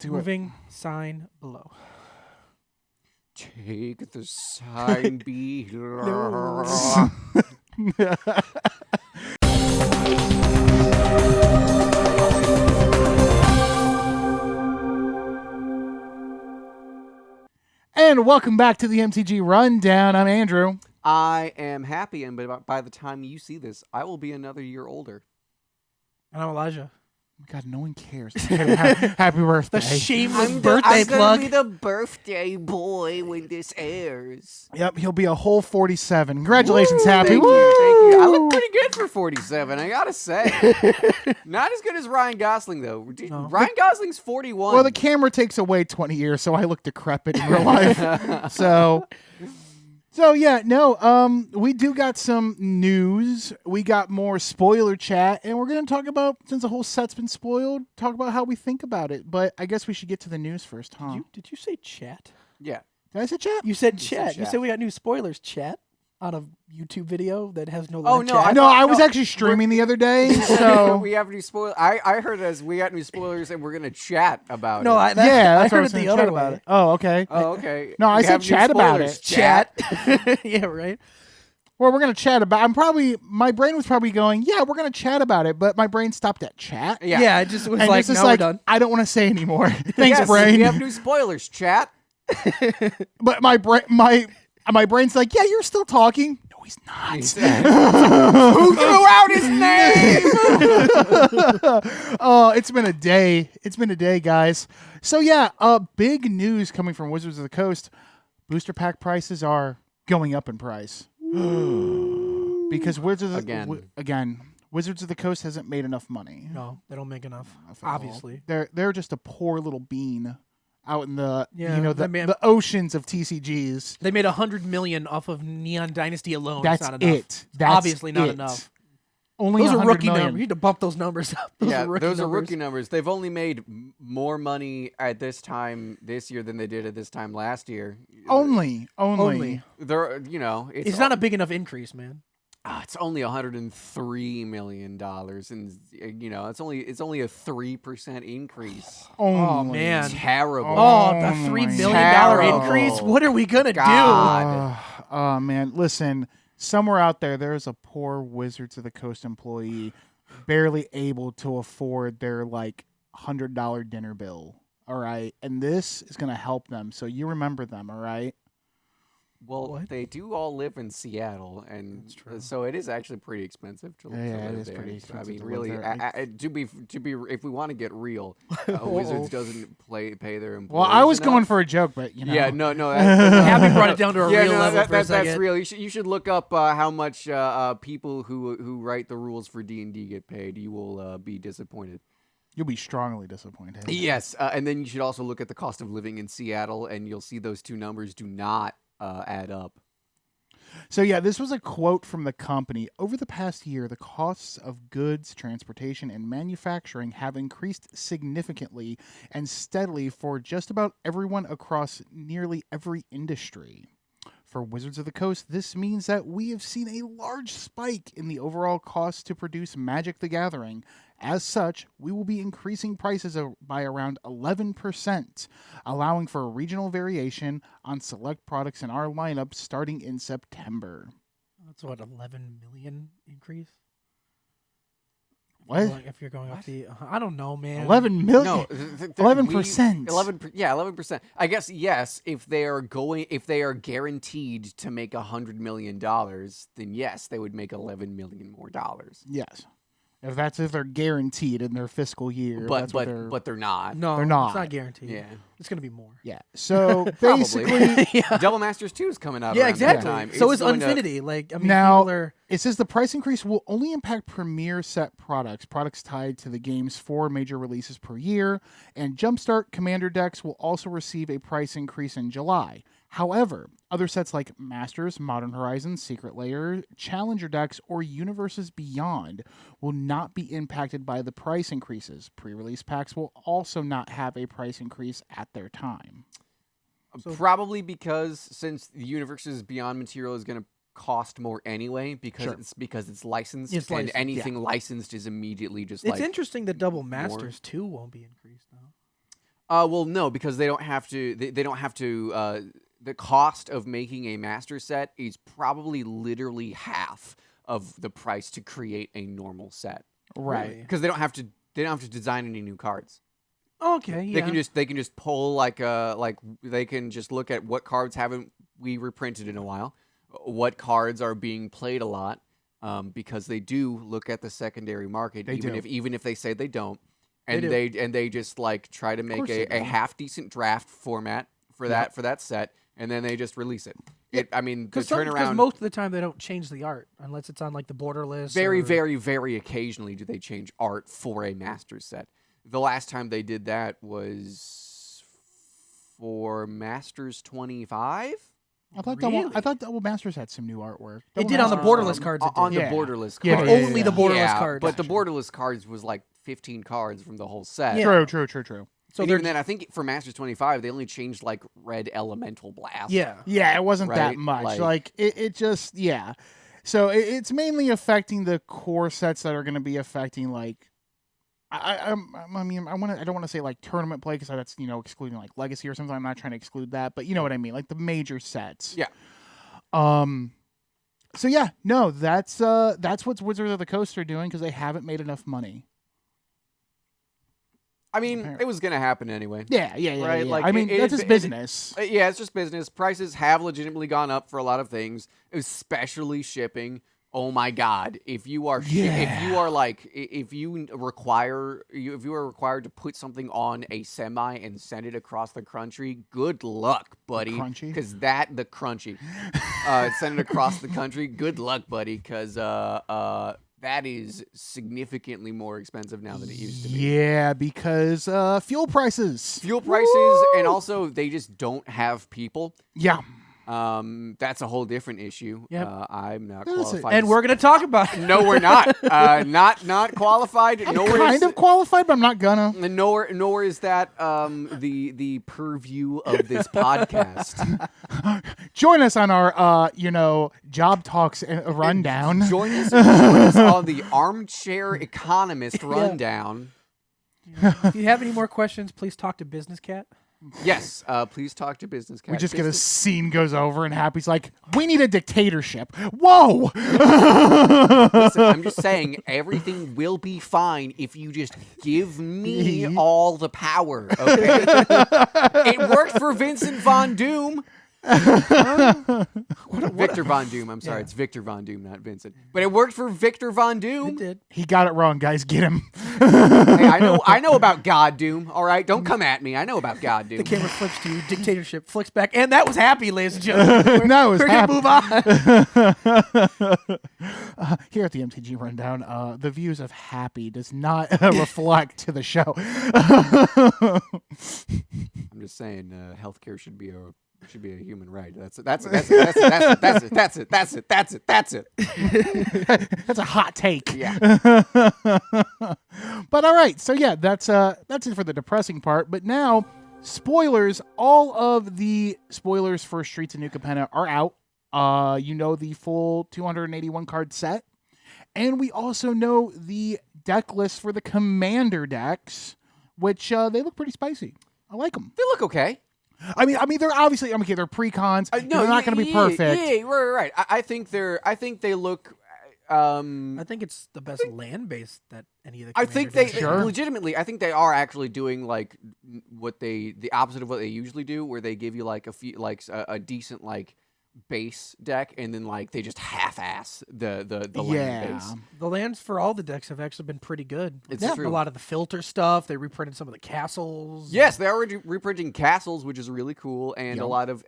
Moving sign below. Take the sign below. And welcome back to the MTG Rundown. I'm Andrew. I am happy, and by the time you see this, I will be another year older. And I'm Elijah. God, no one cares. Happy birthday. The shameless birthday I'm plug. gonna be the birthday boy when this airs. Yep, he'll be a whole 47. Congratulations, Woo, Happy. Thank Woo! you, thank you. I look pretty good for 47, I gotta say. Not as good as Ryan Gosling, though. No. Ryan Gosling's 41. Well, the camera takes away 20 years, so I look decrepit in real life. So yeah, no, we do got some news. We got more spoiler chat, and we're going to talk about, since the whole set's been spoiled, talk about how we think about it. But I guess we should get to the news first, huh? Did you say chat? Yeah. Did I say chat? You said You chat. said You chat. said we got new spoilers. Chat on a YouTube video that has no. Oh, live no, chat. No, I was actually streaming the other day, so... we have new spoilers. I heard as we got new spoilers, and we're gonna chat about No, it. yeah, I that's what heard I it was the saying, other chat way. about it. Oh, okay. Oh, okay. No, I We said have new chat about spoilers. it. Chat. Yeah, right. Well, we're going to chat about... My brain was probably going, yeah, we're going to chat about it, but my brain stopped at chat. Yeah. It just was And like, it's just no, like, we're done. I don't want to say anymore. Thanks, Yes, brain. We have new spoilers. Chat. But my brain's like, yeah, you're still talking. No, he's not. Who threw out his name? Oh, it's been a day. It's been a day, guys. So yeah, big news coming from Wizards of the Coast. Booster pack prices are going up in price. Because Wizards of the Coast hasn't made enough money. No, they don't make enough. Enough at all. Obviously. They're just a poor little bean out in the the oceans of TCGs. They made $100 million off of Neon Dynasty alone. That's it's not enough. it. That's obviously not it. enough. Only Those are 100 rookie million. numbers. You need to bump those numbers up. Those numbers. are rookie numbers. They've only made more money at this time this year than they did at this time last year. Only. They're, It's not a big enough increase, man. It's only $103 million, and it's only a 3% increase. Oh, man. Terrible. Oh, the my $3 million terrible. increase? What are we going to do? God. Oh, man. Listen, somewhere out there's a poor Wizards of the Coast employee barely able to afford their, $100 dinner bill. All right? And this is going to help them. So you remember them, all right? Well, What? they do all live in Seattle, and so it is actually pretty expensive to Yeah, live it is there. pretty So, I expensive mean, to live really, there. to be, if we want to get real, Wizards doesn't pay their employees. Well, I was enough. going for a joke, but, Yeah, no. Happy brought it down to a Yeah, real no, level for a that's second. real. You should look up how much people who write the rules for D&D get paid. You will be disappointed. You'll be strongly disappointed. Yes, and then you should also look at the cost of living in Seattle, and you'll see those two numbers do not add up. So yeah, this was a quote from the company. Over the past year, the costs of goods, transportation, and manufacturing have increased significantly and steadily for just about everyone across nearly every industry. For Wizards of the Coast, this means that we have seen a large spike in the overall cost to produce Magic the Gathering. As such, we will be increasing prices by around 11%, allowing for regional variation on select products in our lineup starting in September. That's what, 11 million increase? What? If you're going off the, I don't know, man. 11 million? No, 11%. 11%. I guess yes. If they are guaranteed to make $100 million, then yes, they would make $11 million more dollars. Yes. If they're guaranteed in their fiscal year. But that's what they're, but they're not. No, They're not. It's not guaranteed. Yeah. It's going to be more. yeah. So Probably. basically, Yeah. Double Masters 2 is coming out. Yeah, around exactly. That time. So It's is going to- Infinity. Now- people are. it says the price increase will only impact premier set products tied to the game's 4 major releases per year, and Jumpstart Commander decks will also receive a price increase in July. However, other sets like Masters, Modern Horizons, Secret Lair, Challenger decks, or Universes Beyond will not be impacted by the price increases. Pre-release packs will also not have a price increase at their time. Probably because since the Universes Beyond material is going to cost more anyway because it's licensed, It's and licensed, anything licensed is immediately just It's like interesting that Double Masters 2 won't be increased, though. Well, no, because they don't have to. They don't have to. The cost of making a master set is probably literally half of the price to create a normal set. Right. Because they don't have to. They don't have to design any new cards. Okay, yeah. They can just pull they can just look at what cards haven't we reprinted in a while, what cards are being played a lot, because they do look at the secondary market, even if they say they don't, and they just like try to make a half decent draft format for that set, and then they just release it. I mean, the turnaround. Because most of the time they don't change the art unless it's on like the borderless. Very, very, very occasionally do they change art for a master set. The last time they did that was for Masters 25. I thought Double Masters had some new artwork. It did on the borderless cards. On the borderless Yeah, cards. Only the borderless cards. But the borderless cards was like 15 cards from the whole set. Yeah. True. So And even then, I think for Masters 25, they only changed like Red Elemental Blast. Yeah. Yeah, it wasn't that Right? much. Like- It just So it's mainly affecting the core sets that are going to be affecting like. I don't want to say like tournament play because that's excluding like Legacy or something. I'm not trying to exclude that, but you know what I mean, like the major sets. Yeah. So yeah, no, that's what Wizards of the Coast are doing because they haven't made enough money. I mean, it was going to happen anyway. Yeah. Right, like, I mean, that's his it- business. Yeah, it's just business. Prices have legitimately gone up for a lot of things, especially shipping. Oh my God! If you are if you are required to put something on a semi and send it across the country, good luck, buddy. Crunchy? Because the crunchy, send it across the country. Good luck, buddy. Because that is significantly more expensive now than it used to be. Yeah, because fuel prices. And also they just don't have people. Yeah. That's a whole different issue. Yep. I'm not That's it. qualified. And we're going to talk about it. No, we're not. Not qualified. I'm kind of qualified, but I'm not gonna. Nor is that the purview of this podcast. Join us on our job talks rundown. Join us on the Armchair Economist rundown. If you have any more questions, please talk to Business Cat. Yes, please talk to Business Cat. We just get a scene goes over and Happy's like, "We need a dictatorship." Whoa! Listen, I'm just saying everything will be fine if you just give me all the power. Okay, it worked for Vincent Von Doom. Victor Von Doom. I'm sorry, it's Victor Von Doom, not Vincent. But it worked for Victor Von Doom. It did. He got it wrong, guys. Get him. Hey, I know about God Doom. All right, don't come at me. I know about God Doom. The camera flips to you, dictatorship flicks back, and that was Happy, ladies and gentlemen. No, it was We're going to Happy. move on. Here at the MTG Rundown, the views of Happy does not reflect to the show. I'm just saying, healthcare should be a human right. That's it. That's it. That's a hot take. Yeah. But all right, so yeah, that's it for the depressing part. But now, spoilers. All of the spoilers for Streets of New Capenna are out. The full 281 card set, and we also know the deck list for the Commander decks, which they look pretty spicy. I like them. They look okay. I mean, they're obviously they're pre-cons. No, they're not going to be perfect. Yeah, right. I think they look. I think it's the best land base that any of the. I think they Sure. legitimately. I think they are actually doing like the opposite of what they usually do, where they give you like a decent like base deck, and then like they just half-ass the land base. The lands for all the decks have actually been pretty good. It's true. A lot of the filter stuff. They reprinted some of the castles. Yes, they're already reprinting castles, which is really cool, and Yep. a lot of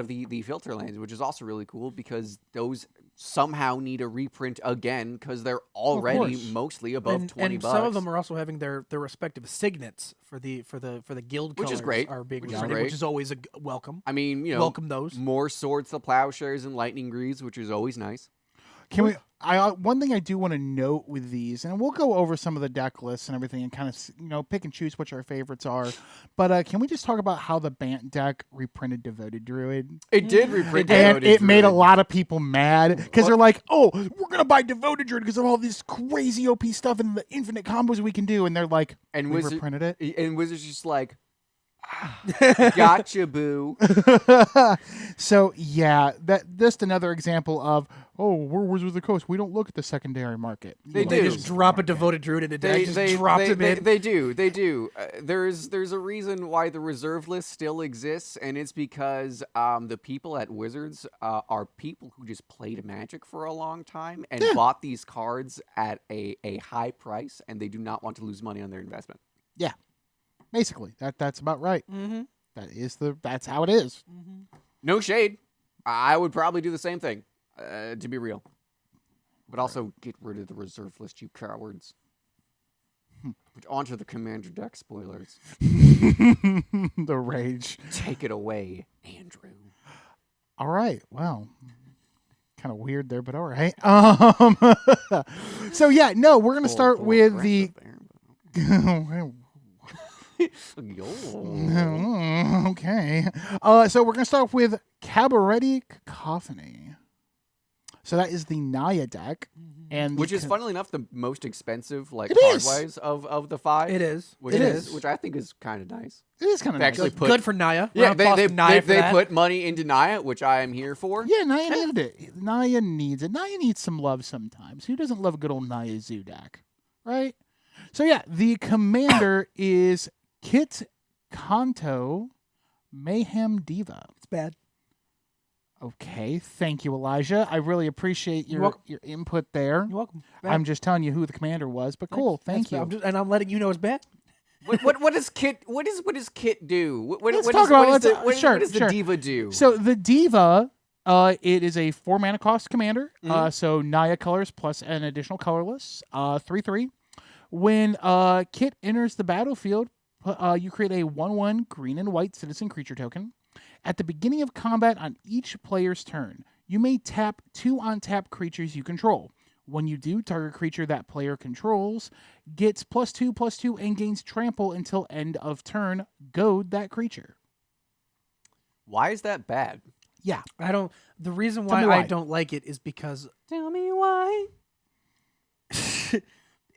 the filter lands, which is also really cool because those somehow need a reprint again because they're already course. mostly above $20. And some of them are also having their respective signets for the guild Which is colors great. are being Which is reprinted, great. which is always a welcome. I mean, Welcome those. more swords to plowshares and lightning greaves, which is always nice. Can we? One thing I do want to note with these, and we'll go over some of the deck lists and everything, and kind of pick and choose which our favorites are. But can we just talk about how the Bant deck reprinted Devoted Druid? It did reprint, And Devoted it made a Druid. lot of people mad because they're like, "Oh, we're gonna buy Devoted Druid because of all this crazy OP stuff and the infinite combos we can do." And they're like, And "We Wizard- reprinted it." And Wizards just like, Gotcha, boo. So yeah, that just another example of we're Wizards of the Coast. We don't look at the secondary market. They They do. just drop a devoted druid in a deck. Drop him in. They do. There's a reason why the reserve list still exists, and it's because the people at Wizards are people who just played Magic for a long time and bought these cards at a high price, and they do not want to lose money on their investment. Yeah, basically that's about right. Mm-hmm. That's how it is. Mm-hmm. No shade. I would probably do the same thing, to be real. But also get rid of the reserve list, you cowards. But onto the commander deck spoilers. The rage. Take it away, Andrew. All right. Well, kind of weird there, but all right. So yeah, no, we're gonna start with the. Okay. So we're gonna start with Cabaret Cacophony. So that is the Naya deck, and Which is, funnily enough, the most expensive, like, It is. card-wise of the five. It is. Which It is. is. Which I think is kind of nice. It is kind of They actually nice. put Good for Naya. Yeah, Round applause for Naya for they that. put money into Naya, which I am here for. Yeah, Naya needed it. Naya needs it. Naya needs some love sometimes. Who doesn't love a good old Naya Zoo deck, right? So yeah, the commander is Kit Kanto Mayhem Diva. It's bad. Okay, thank you, Elijah. I really appreciate your welcome. your input there. You're welcome. Bad. I'm just telling you who the commander was, but cool. Thank you. I'm letting you know it's bad. What does Kit? What does Kit do? Let's talk about it. What does the Sure. diva do? So the Diva, it is a 4-mana cost commander. Mhm. So Naya colors plus an additional colorless. 3/3. When Kit enters the battlefield, you create a 1/1 green and white citizen creature token. At the beginning of combat on each player's turn, you may tap 2 untapped creatures you control. When you do, target creature that player controls gets +2/+2 and gains trample until end of turn. Goad that creature. Why is that bad? Yeah. The reason Tell why me why. I don't like it is because Tell me why.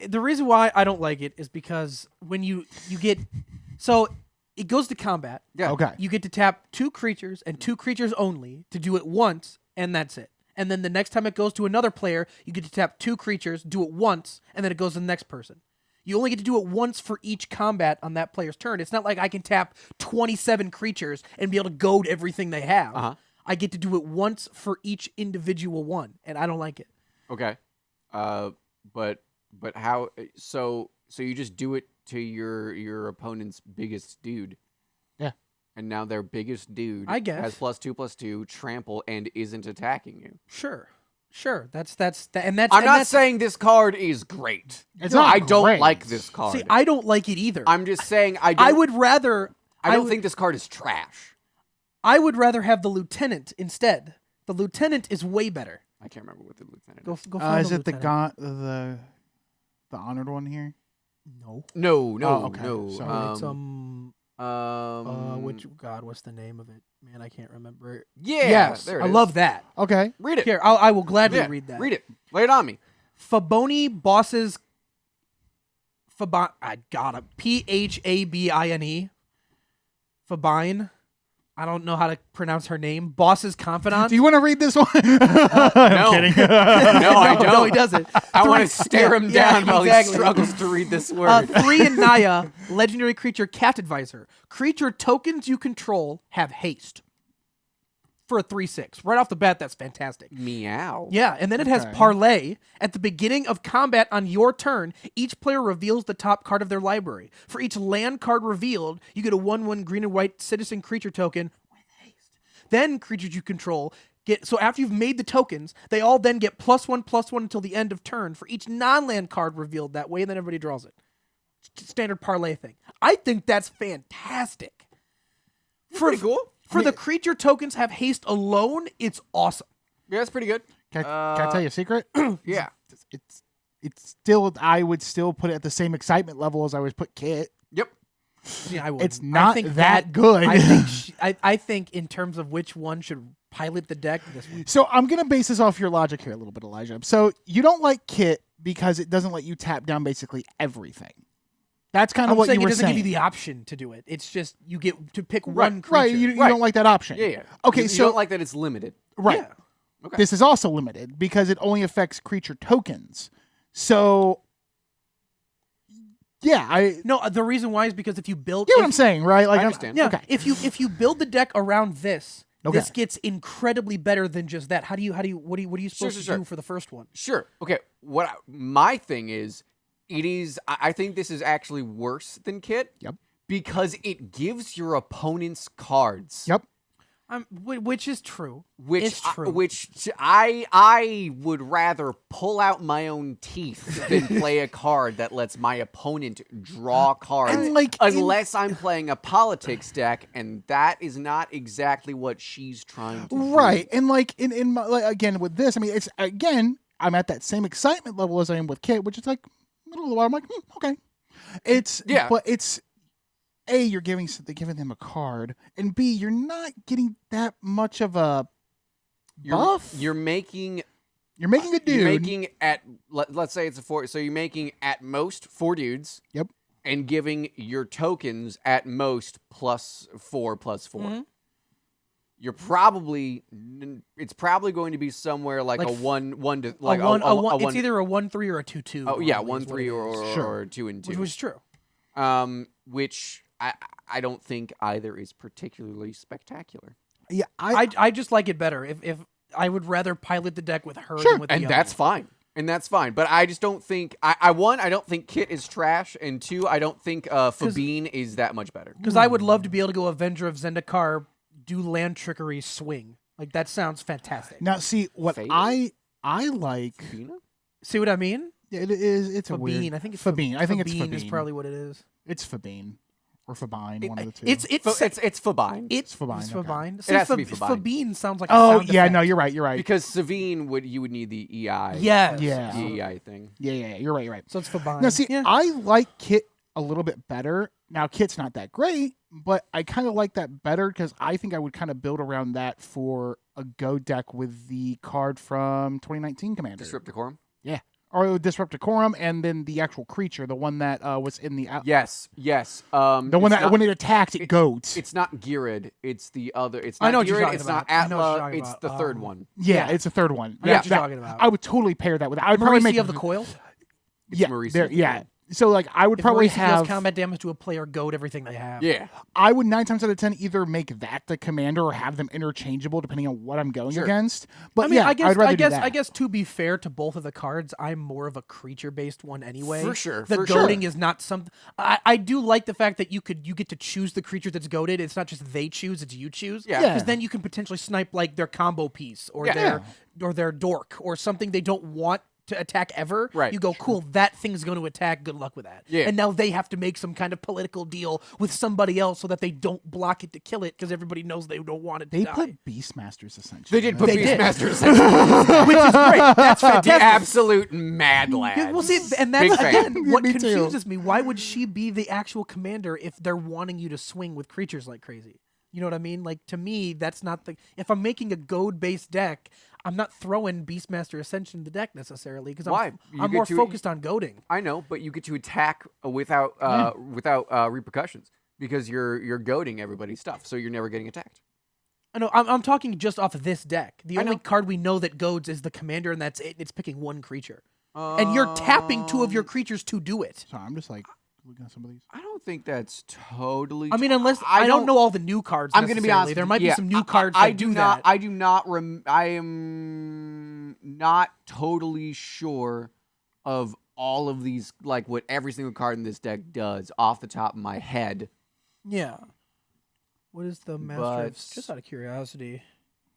the reason why I don't like it is because when you get so it goes to combat. Yeah. Okay. You get to tap 2 creatures and 2 creatures only to do it once, and that's it. And then the next time it goes to another player, you get to tap 2 creatures, do it once, and then it goes to the next person. You only get to do it once for each combat on that player's turn. It's not like I can tap 27 creatures and be able to goad everything they have. Uh-huh. I get to do it once for each individual one, and I don't like it. Okay. But how? So you just do it to your opponent's biggest dude. Yeah. And now their biggest dude, I guess, has +2/+2 trample and isn't attacking you. Sure. That's I'm not saying this card is great. It's not I don't great. like this card. See, I don't like it either. I'm just saying I would rather. I don't think this card is trash. I would rather have the lieutenant instead. The lieutenant is way better. I can't remember what the lieutenant Go is. find Is the it the lieutenant. the honored one here? No. No, Oh, okay. no. Sorry. It's what's the name of it? Man, I can't remember it. Yeah, Yes, there it I is. love that. Okay. Read it. Here, I will gladly Yeah, read that. Read it. Lay it on me. Faboni bosses. I got it. Phabine. Fabine. I don't know how to pronounce her name. Boss's confidant. Do you want to read this one? I'm No. kidding. No, I don't. No, he doesn't. I want to stare him down while exactly. he struggles to read this word. 3 in Naya, legendary creature Cat Advisor. Creature tokens you control have haste. For a 3/6. Right off the bat, that's fantastic. Meow. Yeah, and then it has Okay. Parlay. At the beginning of combat on your turn, each player reveals the top card of their library. For each land card revealed, you get a 1/1 green and white citizen creature token with haste. Then creatures you control get, so after you've made the tokens, they all then get +1/+1 until the end of turn for each non-land card revealed that way, and then everybody draws it. Standard Parlay thing. I think that's fantastic. Pretty cool. For the creature tokens have haste alone, it's awesome. Yeah, that's pretty good. Can I tell you a secret? Yeah. It's still, I would still put it at the same excitement level as I would put Kit. Yep. Yeah, I would. It's not I think that good. I think in terms of which one should pilot the deck, this one. So I'm going to base this off your logic here a little bit, Elijah. So you don't like Kit because it doesn't let you tap down basically everything. That's kind I'm of what saying you it were doesn't saying. give you the option to do it. It's just you get to pick right, one creature. right. You Right. don't like that option. Yeah. Okay, you so don't like that it's limited. right. Yeah. Okay. This is also limited because it only affects creature tokens. So, yeah, No, the reason why is because if you build, get what I'm saying, right? Like, I understand. yeah, Okay. if you build the deck around this, Okay. this gets incredibly better than just that. What are you supposed to sure. do for the first one? Sure. Okay. My thing is, I think this is actually worse than Kit. Yep. Because it gives your opponents cards. Yep. Which is true. Which It's true. I would rather pull out my own teeth than play a card that lets my opponent draw cards. And, like, unless I'm playing a politics deck, and that is not exactly what she's trying to do. Right. And like in my, like, again with this, I mean, it's again, I'm at that same excitement level as I am with Kit, which is like middle of the water. I'm like, okay. It's Yeah. but it's A, you're giving them a card, and B, you're not getting that much of a buff. You're making You're making a dude. You're making let's say it's a 4. So you're making at most 4 dudes. Yep. And giving your tokens at most +4/+4. Mm-hmm. You're probably it's probably going to be somewhere like a 1 to like a one. a 1. It's either a 1-3 or a 2-2. Oh yeah, normally is what 1-3 it is. or 2 and 2. Which was true. Which I don't think either is particularly spectacular. Yeah, I just like it better. If I would rather pilot the deck with her Sure. than with the And other that's one. fine. And that's fine. But I just don't think I don't think Kit is trash, and 2, I don't think Fabine is that much better. Because I would love to be able to go Avenger of Zendikar, do land trickery, swing. Like that sounds fantastic. now see what Fade? I like. Fabina? See what I mean? It is. It's a Fabine. weird. I think it's Fabine. I think it's Fabine is Fabine. probably what it is. It's Fabine or Fabine, one of the two. It's It's Fabine. It's Fabine, It's okay. Fabine. It has to be Fabine. Fabine. Sounds like a oh sound yeah, effect. no, you're right. You're right. Because Savine you would need the EI. Yes. Yeah. The EI thing. Yeah, you're right. You're right. So it's Fabine. Now, see, yeah. I like Kit a little bit better. Now, Kit's not that great, but I kind of like that better because I think I would kind of build around that for a Go deck with the card from 2019 Commander. Disrupt Decorum? Or Disrupt Decorum, and then the actual creature, the one that was in the... Yes. the one that, when it attacks, it goes. It's not Girid. It's the other. It's not I know what you're Girid. talking It's about. not I know what you're Atla. talking It's about. the third one. Yeah, it's a third one. I know what you're talking about. I would totally pair that with... I would probably Marisi make... of the Coil. It's yeah, Marisi there, of the yeah. Coil. So, like, I would If probably Marisi have... deals combat damage to a player, goad everything they have. Yeah. I would 9 times out of 10 either make that the commander or have them interchangeable depending on what I'm going Sure. against. But I mean, yeah, I guess, would rather I guess, do that. I guess to be fair to both of the cards, I'm more of a creature-based one anyway. For sure, the for goading sure. is not something. I do like the fact that you get to choose the creature that's goaded. It's not just they choose; it's you choose. Yeah. Because then you can potentially snipe like their combo piece or Yeah. their dork or something they don't want to attack ever. Right. You go, cool, that thing's going to attack. Good luck with that. Yeah. And now they have to make some kind of political deal with somebody else so that they don't block it to kill it because everybody knows they don't want it to They die. put Beastmasters essentially. They did put They did. Beastmasters. Which is great. That's The fantastic. absolute mad Yeah, lads. well, see, and Big that's fan. again what Me too. confuses me. Why would she be the actual commander if they're wanting you to swing with creatures like crazy? You know what I mean? Like to me, that's not the. If I'm making a goad-based deck, I'm not throwing Beastmaster Ascension in the deck necessarily because Why? I'm, You I'm get more to- focused on goading. I know, but you get to attack without repercussions because you're goading everybody's stuff, so you're never getting attacked. I know. I'm talking just off of this deck. The I only know. card we know that goads is the commander, and that's it. It's picking one creature, and you're tapping 2 of your creatures to do it. So I'm just like looking at some of these. I don't think that's totally. I mean, unless I don't know all the new cards. I'm going to be necessarily. honest. There might be yeah, some new cards I that do do not. that. I do not. I am not totally sure of all of these, like what every single card in this deck does, off the top of my head. Yeah. What is the master? But- Just out of curiosity.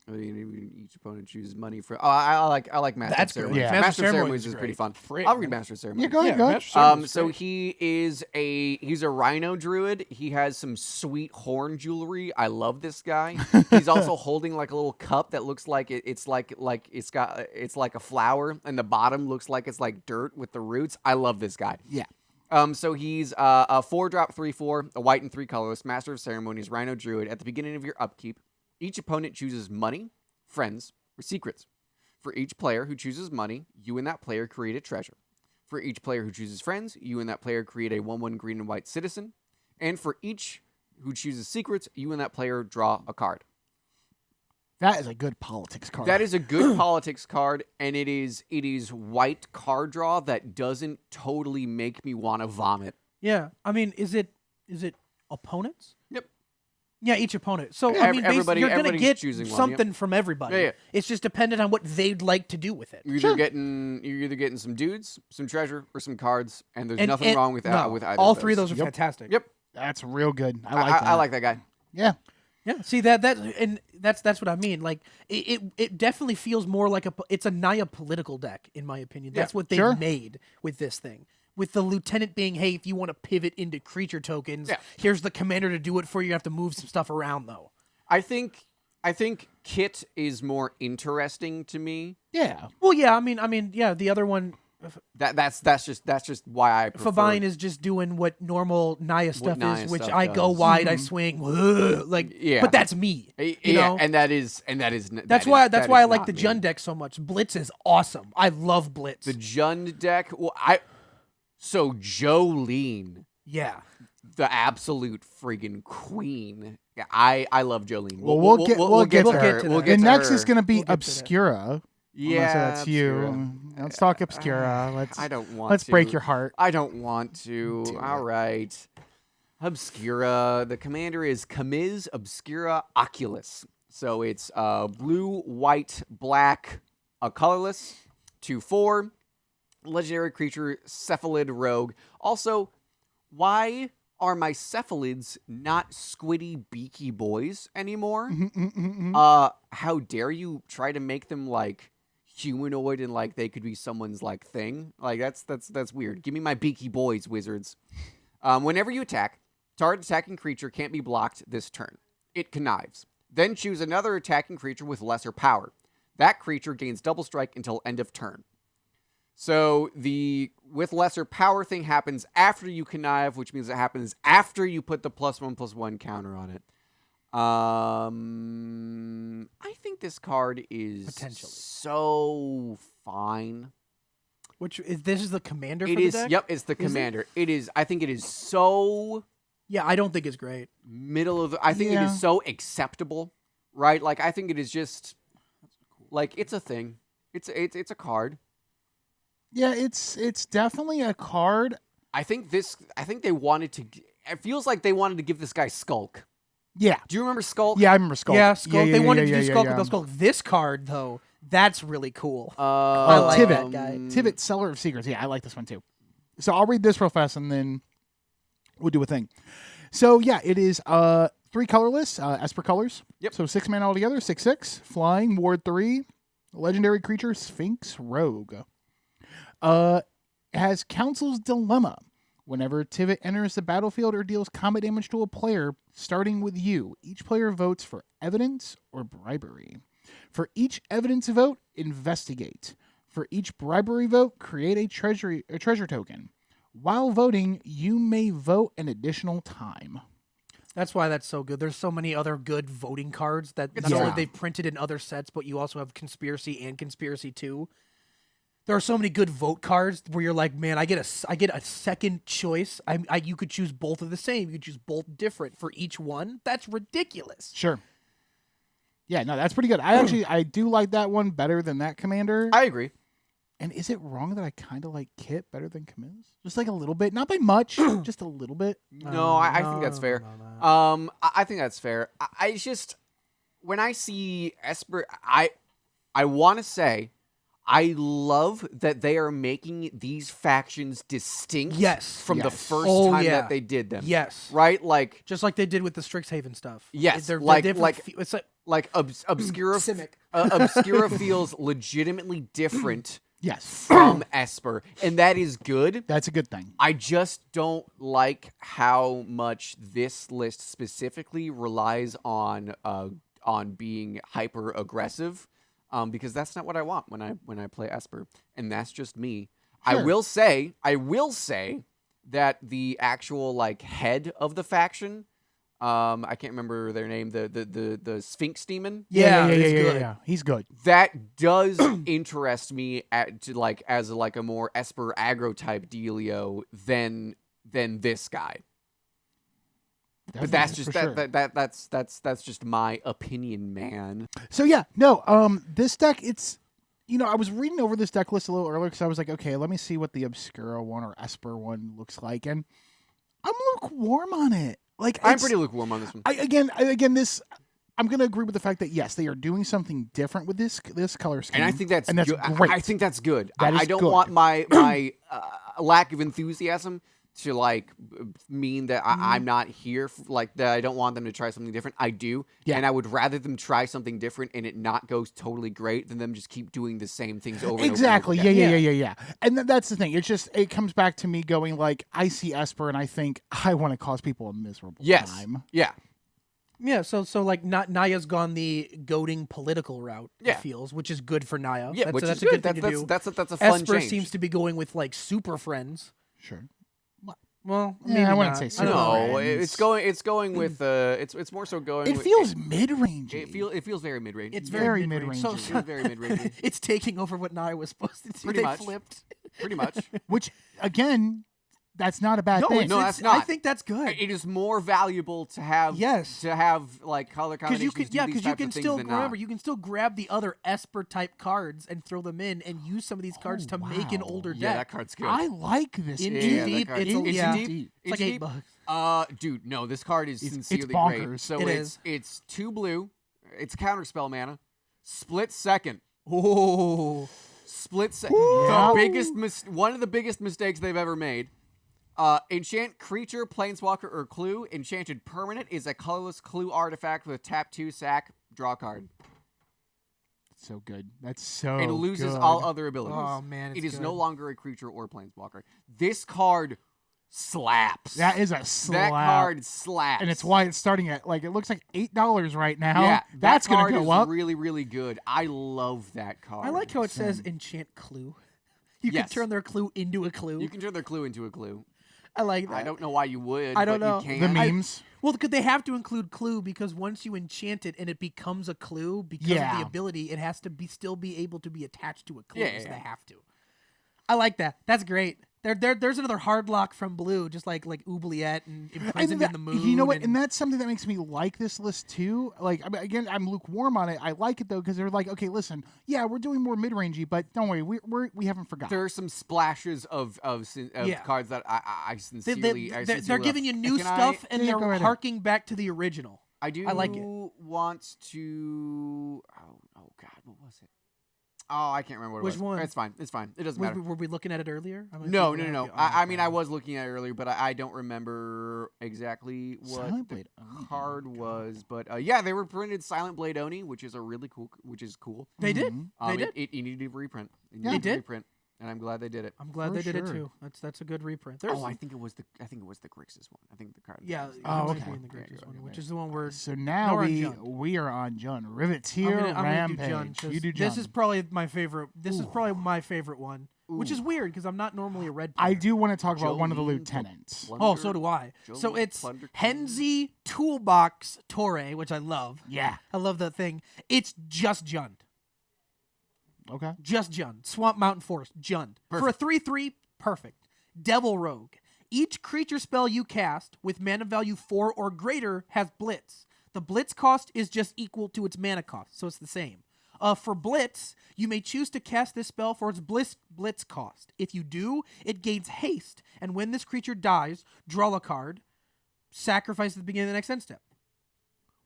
I mean, each opponent chooses money for. Oh, I like Master That's of good. Ceremonies. Yeah. Master, Master of Ceremonies Ceremonies is is pretty great. fun. I'll read Master of Ceremonies. Yeah, go ahead. So he is he's a rhino druid. He has some sweet horn jewelry. I love this guy. He's also holding like a little cup that looks like it's like it's like a flower, and the bottom looks like it's like dirt with the roots. I love this guy. Yeah. So he's a 4-drop 3/4, a white and 3 colorless Master of Ceremonies Rhino Druid. At the beginning of your upkeep, each opponent chooses money, friends, or secrets. For each player who chooses money, you and that player create a treasure. For each player who chooses friends, you and that player create a 1/1 green and white citizen. And for each who chooses secrets, you and that player draw a card. That is a good politics card. That is a good politics card, and it is white card draw that doesn't totally make me want to vomit. Yeah. I mean, is it opponents? Yep. Yeah, each opponent. So, Yeah, I mean, basically, you're going to everybody's get choosing one, something from everybody. Yeah. It's just dependent on what they'd like to do with it. You're either getting some dudes, some treasure, or some cards, and there's nothing wrong with no, with either. all of three of those are Yep. fantastic. Yep. That's real good. I like that. I like that guy. Yeah. Yeah, see that's what I mean. Like it definitely feels more like it's a Naya political deck in my opinion. That's what they've made with this thing. With the lieutenant being, hey, if you want to pivot into creature tokens, here's the commander to do it for you. You have to move some stuff around though. I think Kit is more interesting to me. Yeah. Well, yeah, I mean, yeah, the other one. That's just why I prefer. Fabine is just doing what normal Naya stuff Naya is, which stuff I go does. wide, I swing, like, Yeah. but that's me. You know? and that's why I like not the me. Jund deck so much. Blitz is awesome. I love Blitz. The Jund deck. Well, so Jolene, yeah. the absolute friggin' queen. Yeah, I love Jolene. Well, we'll get to her. that. We'll The get to next her. is going to be We'll get to that. Obscura. Yeah, Unless that's Obscura. you. Let's talk Obscura. I don't want. Let's to. break your heart. I don't want to. Do All it. right. Obscura. The commander is Kamiz Obscura Oculus. So it's blue, white, black, a colorless, 2/4, legendary creature, cephalid rogue. Also, why are my cephalids not squiddy, beaky boys anymore? How dare you try to make them like humanoid and like they could be someone's like thing? Like that's weird. Give me my beaky boys, wizards. Whenever you attack, target attacking creature can't be blocked this turn. It connives. Then choose another attacking creature with lesser power. That creature gains double strike until end of turn. So the with lesser power thing happens after you connive, which means it happens after you put the +1/+1 counter on it. I think this card is Potentially. so fine. This is the commander It for is. the deck? Yep, it's the commander. It is. I think it is so Yeah, I don't think it's great. middle of. I think it Yeah. is so acceptable, right? Like I think it is just like it's a thing. It's a card. Yeah, it's definitely a card. I think they wanted to. It feels like they wanted to give this guy Skulk. Yeah. Do you remember Skulk? Yeah, I remember Skulk. Yeah, Skulk. They wanted to do Skulk yeah. with Skulk. This card, though, that's really cool. I like Tivit. that guy. Tivit, Seller of Secrets. Yeah, I like this one too. So I'll read this real fast and then we'll do a thing. So yeah, it is 3 colorless, Esper colors. Yep. So 6 mana altogether, 6/6, flying, ward 3, legendary creature, Sphinx Rogue. Has Council's Dilemma. Whenever Tivit enters the battlefield or deals combat damage to a player, starting with you, each player votes for evidence or bribery. For each evidence vote, investigate. For each bribery vote, create a treasure token. While voting, you may vote an additional time. That's why that's so good. There's so many other good voting cards that not Yeah. only they've printed in other sets, but you also have Conspiracy and Conspiracy 2. There are so many good vote cards where you're like, man, I get a second choice. You could choose both of the same. You could choose both different for each one. That's ridiculous. Sure. Yeah, no, that's pretty good. I do like that one better than that commander. I agree. And is it wrong that I kind of like Kit better than Kamiz? Just like a little bit, not by much, just a little bit. No, I think that's fair. I think that's fair. I just when I see Esper, I want to say I love that they are making these factions distinct. Yes. from the Yes. first Oh, time yeah. that they did them. Yes. Right, like Just like they did with the Strixhaven stuff. Yes, They're like- different like- it's like Obscura. Simic. Obscura feels legitimately different Yes. from Esper, and that is good. That's a good thing. I just don't like how much this list specifically relies on being hyper aggressive, because that's not what I want when I play Esper, and that's just me. Sure. I will say that the actual like head of the faction, I can't remember their name. The Sphinx Demon. Yeah, yeah, it's yeah, good. yeah. He's good. That does interest me as a more Esper aggro type dealio than this guy. But that's Definitely, just for sure. that's just my opinion, man. So yeah, no, this deck, it's, I was reading over this deck list a little earlier because I was like, okay, let me see what the Obscura one or Esper one looks like, and I'm lukewarm on it. Like, I'm pretty lukewarm on this one. I'm going to agree with the fact that yes, they are doing something different with this color scheme, And I think that's good. great. I think that's good. That is I don't good. want my lack of enthusiasm to mean that I'm not here that I don't want them to try something different. I do. Yeah. And I would rather them try something different and it not goes totally great than them just keep doing the same things over and over. Exactly. And over again. Yeah. And that's the thing. It comes back to me going like, I see Esper and I think I want to cause people a miserable time. Yeah. Yeah, so Naya's gone the goading political route, Yeah. it feels, which is good for Naya. Yeah, that's is a good thing to do. That's a fun Esper change. seems to be going with super friends. Sure. Well, Yeah, maybe I wouldn't not. say I don't know. No, friends. it's going with it's more so going. It with, feels mid-range. it feels very mid range. It's very mid-range. mid-range. So, very mid range. it's taking over what Naya was supposed to do. Pretty they much. flipped. Pretty much. Which, again, that's not a bad No, thing. No, it's, that's not. I think that's good. It is more valuable to have color Because combinations. you can still remember you can still grab the other Esper type cards and throw them in and use some of these cards to make an wow. older Yeah, that deck. card's good. I like this. In Yeah, too that deep, card- it's Inch yeah, deep? it's like Inch deep? $8. Dude, no, this card is It's sincerely bonkers. great. So It it's 2 blue, it's counterspell mana, split second. Oh, Split second. One of the biggest mistakes they've ever made. Enchant creature, planeswalker, or clue. Enchanted permanent is a colorless clue artifact with tap 2 sack, draw card. So good. That's so It loses good. all other abilities. Oh, man, It it's is no good. longer a creature or planeswalker. This card slaps. That is a slap. That card slaps. And it's why it's starting at, it looks like $8 right now. Yeah, That's that going card to go is up. really, really good. I love that card. I like how it says enchant clue. You can Yes. turn their clue into a clue. You can turn their clue into a clue. I like that. I don't know why you would. I don't but know. You The can. memes. Well, because they have to include clue because once you enchant it and it becomes a clue because of Yeah. the ability, it has to still be able to be attached to a clue. Yeah, So yeah. they have to. I like that. That's great. There's another hard lock from blue, just like Oubliette and Imprisoned in the Moon. You know what? And that's something that makes me like this list too. Again, I'm lukewarm on it. I like it though because they're like, okay, listen, yeah, we're doing more mid-rangey, but don't worry, we haven't forgotten. There are some splashes of Yeah. cards that I sincerely. they're giving you new Can stuff and Yeah, they're go right ahead. harking back to the original. I do. I like it. Want to. Oh God, what was it? Oh, I can't remember what Which it was. one? It's fine. It's fine. It doesn't Were, matter. were we looking at it earlier? I might No. be looking at it. I mean, I was looking at it earlier, but I don't remember exactly what Silent the Blade Oni, card oh my was. But yeah, they reprinted Silent Blade Oni, which is cool. They did. Mhm. They did. It needed a reprint. It Yeah. needed They a did. reprint, and I'm glad they did it. I'm glad For they did it sure. too. That's a good reprint. I think it was the Grixis one. I think the card. Yeah. was the it Oh, might okay. be in the Yeah, Grixis go, one, go, which go. is the one where So Now now we're on we Jund. we are on Jund. Rivets I'm here, gonna do Rampage. Jund, 'cause You do Jund. This is probably my favorite. This is Ooh. probably my favorite one, which is Ooh. weird because I'm not normally a red. I player. do want to talk about one of the Jolene, lieutenants. Oh, so do I. So Jolene, it's Plunder, Henzi Toolbox Torre, which I love. Yeah. I love that thing. It's just Jund. Okay. Just Jund. Swamp Mountain Forest. Jund. For a 3/3, perfect. Devil Rogue. Each creature spell you cast with mana value 4 or greater has Blitz. The Blitz cost is just equal to its mana cost, so it's the same. For Blitz, you may choose to cast this spell for its Blitz cost. If you do, it gains haste, and when this creature dies, draw a card, sacrifice at the beginning of the next end step.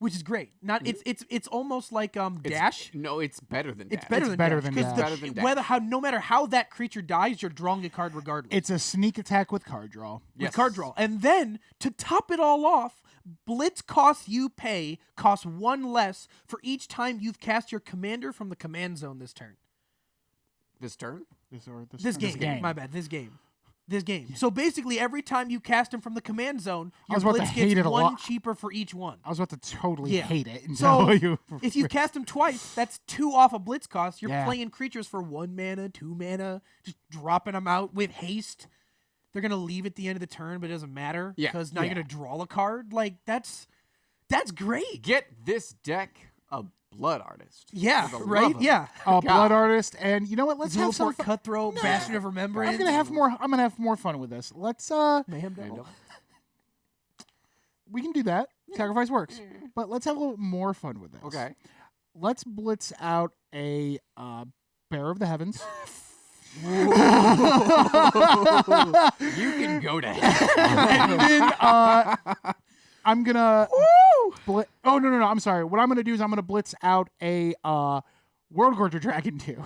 Which is great. Not it's almost like Dash. No, it's better than It's Dash. better It's than better Dash. than 'cause Dash. the- Better than Dash. no matter how that creature dies, you're drawing a card regardless. It's a sneak attack with card draw. With card draw. And then, to top it all off, Blitz costs you pay costs 1 less for each time you've cast your commander from the command zone this turn. This turn? This game. My bad. This game. So basically, every time you cast him from the command zone, I your was about to Blitz hate gets it a 1 lot. cheaper for each one. I was about to totally Yeah. hate it. So, Until if you cast him twice, that's 2 off a Blitz cost. You're Yeah. playing creatures for 1 mana, 2 mana, just dropping them out with haste. They're going to leave at the end of the turn, but it doesn't matter Yeah. because now you're Yeah. going to draw a card. Like, that's That's great. Get this deck a Blood Artist. Yeah, For the right? love of Yeah. Blood Artist, and you know what? Let's have some Zulaport Cutthroat, Bastion of Remembrance. I'm gonna have more fun with this. Let's Mayhem Devil. we can do that. Sacrifice works, but let's have a little bit more fun with this. Okay. Let's blitz out a Bear of the Heavens. You can go to hell. And then I'm gonna oh no, I'm sorry. What I'm gonna do is I'm gonna blitz out a World Gorger Dragon 2.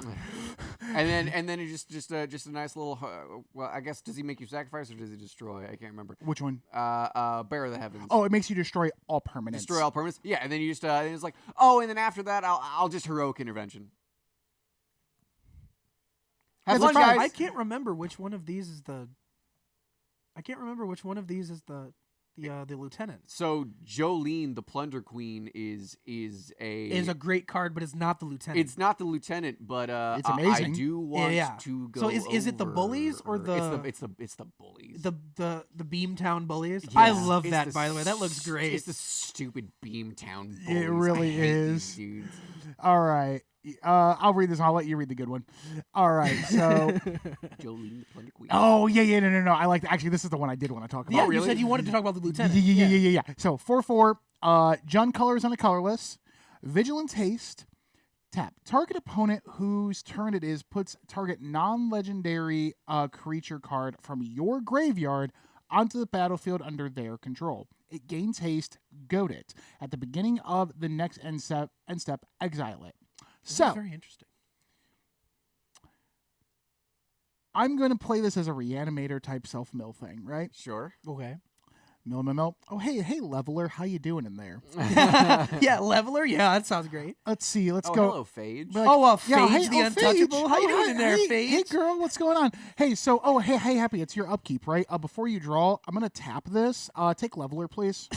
and then it's just a nice little. Well, I guess does he make you sacrifice or does he destroy? I can't remember. Which one? Bear of the Heavens. Oh, it makes you destroy all permanents. Destroy all permanents. Yeah, and then you just and it's like, oh, and then after that, I'll just heroic intervention. Have That's fun, fine. guys. I can't remember which one of these is the. The lieutenant. So Jolene, the Plunder Queen, is Is a great card, but it's not the lieutenant. It's not the lieutenant, but It's amazing. I do want Yeah. to go. So is it the bullies or the- It's the bullies. the Beamtown Bullies. Yes. I love It's that, the by the way. That looks great. It's the stupid Beamtown bullies. It really I hate is. these dudes. All right. I'll read this. I'll let you read the good one. All right. So. Jolene, the Plunder Queen. Oh yeah. No. I like. Actually, this is the one I did want to talk about. Yeah, really? you said you wanted to talk about the lieutenant. Yeah. So 4/4. Jund colors on a colorless. Vigilance haste. Tap. Target opponent whose turn it is puts target non-legendary creature card from your graveyard onto the battlefield under their control. It gains haste. Goad it. At the beginning of the next end step, exile it. That's very interesting. I'm going to play this as a reanimator type self-mill thing, right? Sure. Okay. Mill. Oh, hey, Leveler, how you doing in there? Yeah, Leveler. Yeah, that sounds great. Let's see. Let's Oh, go. hello, Phage. Be like, Phage the Untouchable. Phage. How you Oh, doing in there, Phage? Hey, girl, what's going on? Hey, so, hey, Happy, it's your upkeep, right? Before you draw, I'm going to tap this. Take Leveler, please.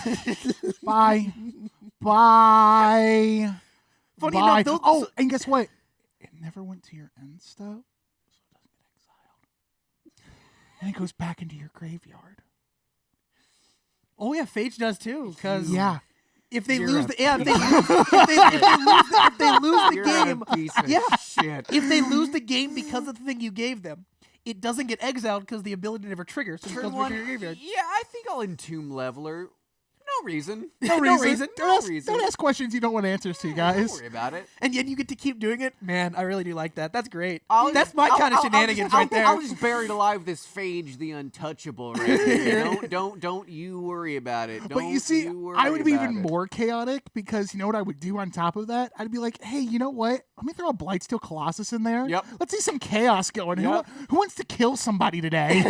Bye. Funny Bye. enough, Oh, and guess what? It never went to your end step, so it doesn't get exiled. And it goes back into your graveyard. Oh yeah, Phage does too. Because Yeah. if they You're lose a the if they lose the You're game, a piece of yeah. shit. if they lose the game because of the thing you gave them, it doesn't get exiled because the ability never triggers. So it Turn goes back one. to your graveyard. Yeah, I think I'll entomb Leveler. No reason. No reason. Don't ask questions you don't want answers to, Don't guys. worry about it. And yet you get to keep doing it. Man, I really do like that. That's great. I'll That's just- my I'll- kind of I'll- shenanigans I'll right there. I'll just bury alive this Phage the Untouchable right here. Don't you worry about it. But you see, worry I would be about even it. more chaotic because you know what I would do on top of that? I'd be like, hey, you know what? Let me throw a Blightsteel Colossus in there. Yep. Let's see some chaos going. Yep. Who wants to kill somebody today?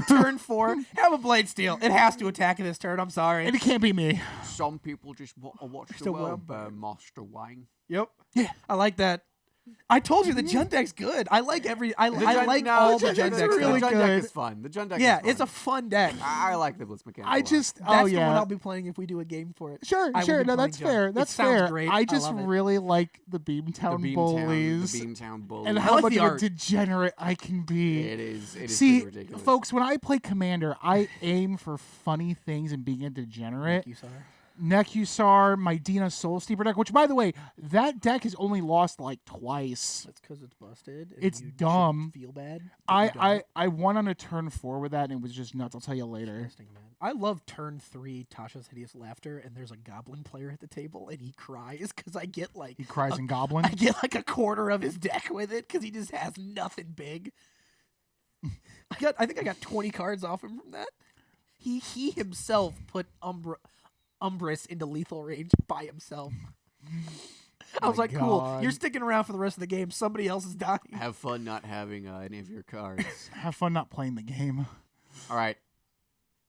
Turn 4, have a Blade Steel. It has to attack this turn. I'm sorry. And it can't be me. Some people just want to watch Just the a world web burn, Master Wayne. Yep. Yeah. I like that. I told you the Jund deck's good. I like I Jund- like no, all the Jund Jund deck's decks. really the Jund good. deck is fun. The Jund deck Yeah, is fun. it's a fun deck. I like the Blitz mechanic. I a lot. just, That's oh the one yeah. I'll be playing if we do a game for it. Sure. I will be No, playing that's Jund. fair. It That's sounds fair. great. I I just love it. really like the the Beamtown Bullies The Beamtown Bullies. and I how like much the of a art. degenerate I can be. It is See, pretty ridiculous. folks, when I play Commander, I aim for funny things and being a degenerate. You saw her. Nekuzar, my Dina Soul Steeper deck, which, by the way, that deck has only lost like twice. That's because it's busted. and It's you shouldn't dumb. Feel bad. but you I won on a turn 4 with that, and it was just nuts. I'll tell you don't. later. Interesting, man. I love turn 3 Tasha's Hideous Laughter, and there's a goblin player at the table, and he cries because I get like He cries a- in Goblin. I get like a quarter of his deck with it because he just has nothing big. I think I got 20 cards off him from that. He himself put Umbrus into lethal range by himself. I was My like, cool. God. You're sticking around for the rest of the game. Somebody else is dying. Have fun not having any of your cards. Have fun not playing the game. All right.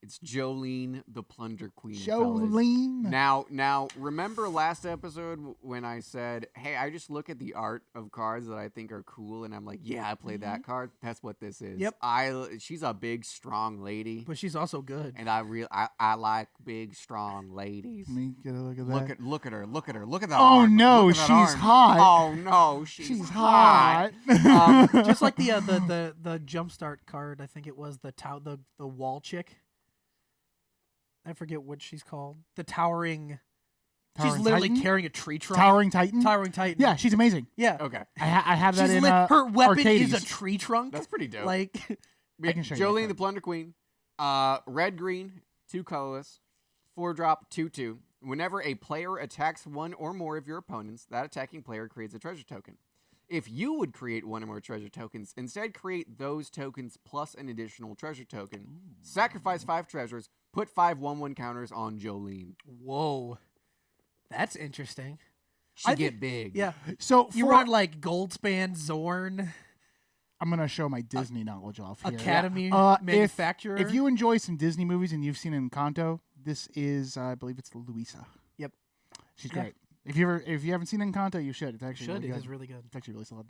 It's Jolene, the Plunder Queen. fellas. Jolene. Now, remember last episode when I said, "Hey, I just look at the art of cards that I think are cool," and I'm like, "Yeah, I play that card." That's what this is. Yep. She's a big, strong lady, But she's also good. and I like big, strong ladies. Let me get a look at that. Look at her. Look at her. Look at that. Oh, arm. no, Look at that she's arm. hot. Oh no, she's hot. Just like the jumpstart card, I think it was the wall chick. I forget what she's called. The towering. She's Towering literally Titan? carrying a tree trunk. Towering Titan. Towering Titan. Yeah, she's amazing. Yeah. Okay, I have that She's in her weapon Arcades. is a tree trunk. that's pretty dope. Like, Yeah, can show you Jolene that. the Plunder Queen. Red, green, 2 colorless, 4-drop, 2/2. Whenever a player attacks one or more of your opponents, that attacking player creates a treasure token. If you would create one or more treasure tokens, instead create those tokens plus an additional treasure token. Sacrifice 5 treasures. Put 5 1/1 counters on Jolene. whoa, that's interesting. She I get think- big. Yeah, So you for- run like Goldspan, Zorn, I'm gonna show my Disney knowledge off here. Academy If- manufacturer. If you enjoy some Disney movies and you've seen Encanto, this is I believe it's Luisa. Yep. She's Yeah. great. If you haven't seen Encanto, you should. It's actually should, really it good. is really good. It's actually really solid.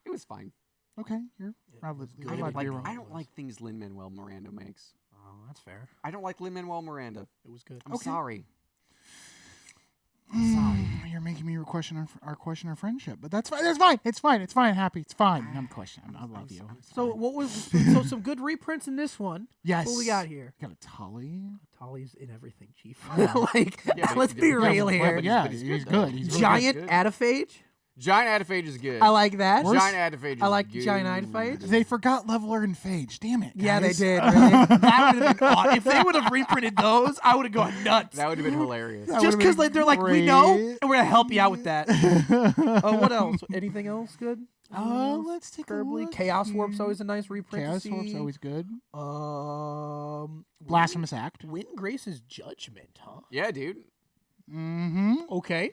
It was fine. Okay, you're probably was good. you're I don't, allowed to like, be wrong. I don't like things Lin-Manuel Miranda makes. Oh, that's fair. I don't like Lin-Manuel Miranda. It was good. I'm sorry. You're making me question our friendship, but that's fine. That's fine. It's fine. It's fine. Happy. It's fine. I'm questioning. I love you. So what was some good reprints in this one? Yes. What we got here? Got a Tully. Tolly's in everything, Chief. Yeah. Like, Yeah, but let's he be did- real but here. yeah, but he's he's good. good, though. He's really Giant good. Adaphage. Giant Adaphage is good. I like that. Worse- Giant Adaphage is I like good. Giant Adaphage. They forgot Leveler and Phage. Damn it. Yeah, they guys. did. Really. That would have been odd. If they would have reprinted those, I would have gone nuts. That would have been hilarious. That Just would've because been they're like, we know, great. and we're gonna help you out with that. What else? Anything else good? Let's take a Preferably look. Chaos here. Warp's always a nice reprint. Chaos to Warp's see. always good. Um, Blasphemous Act. Win Grace's Judgment, huh? Yeah, dude. Mm-hmm. Okay.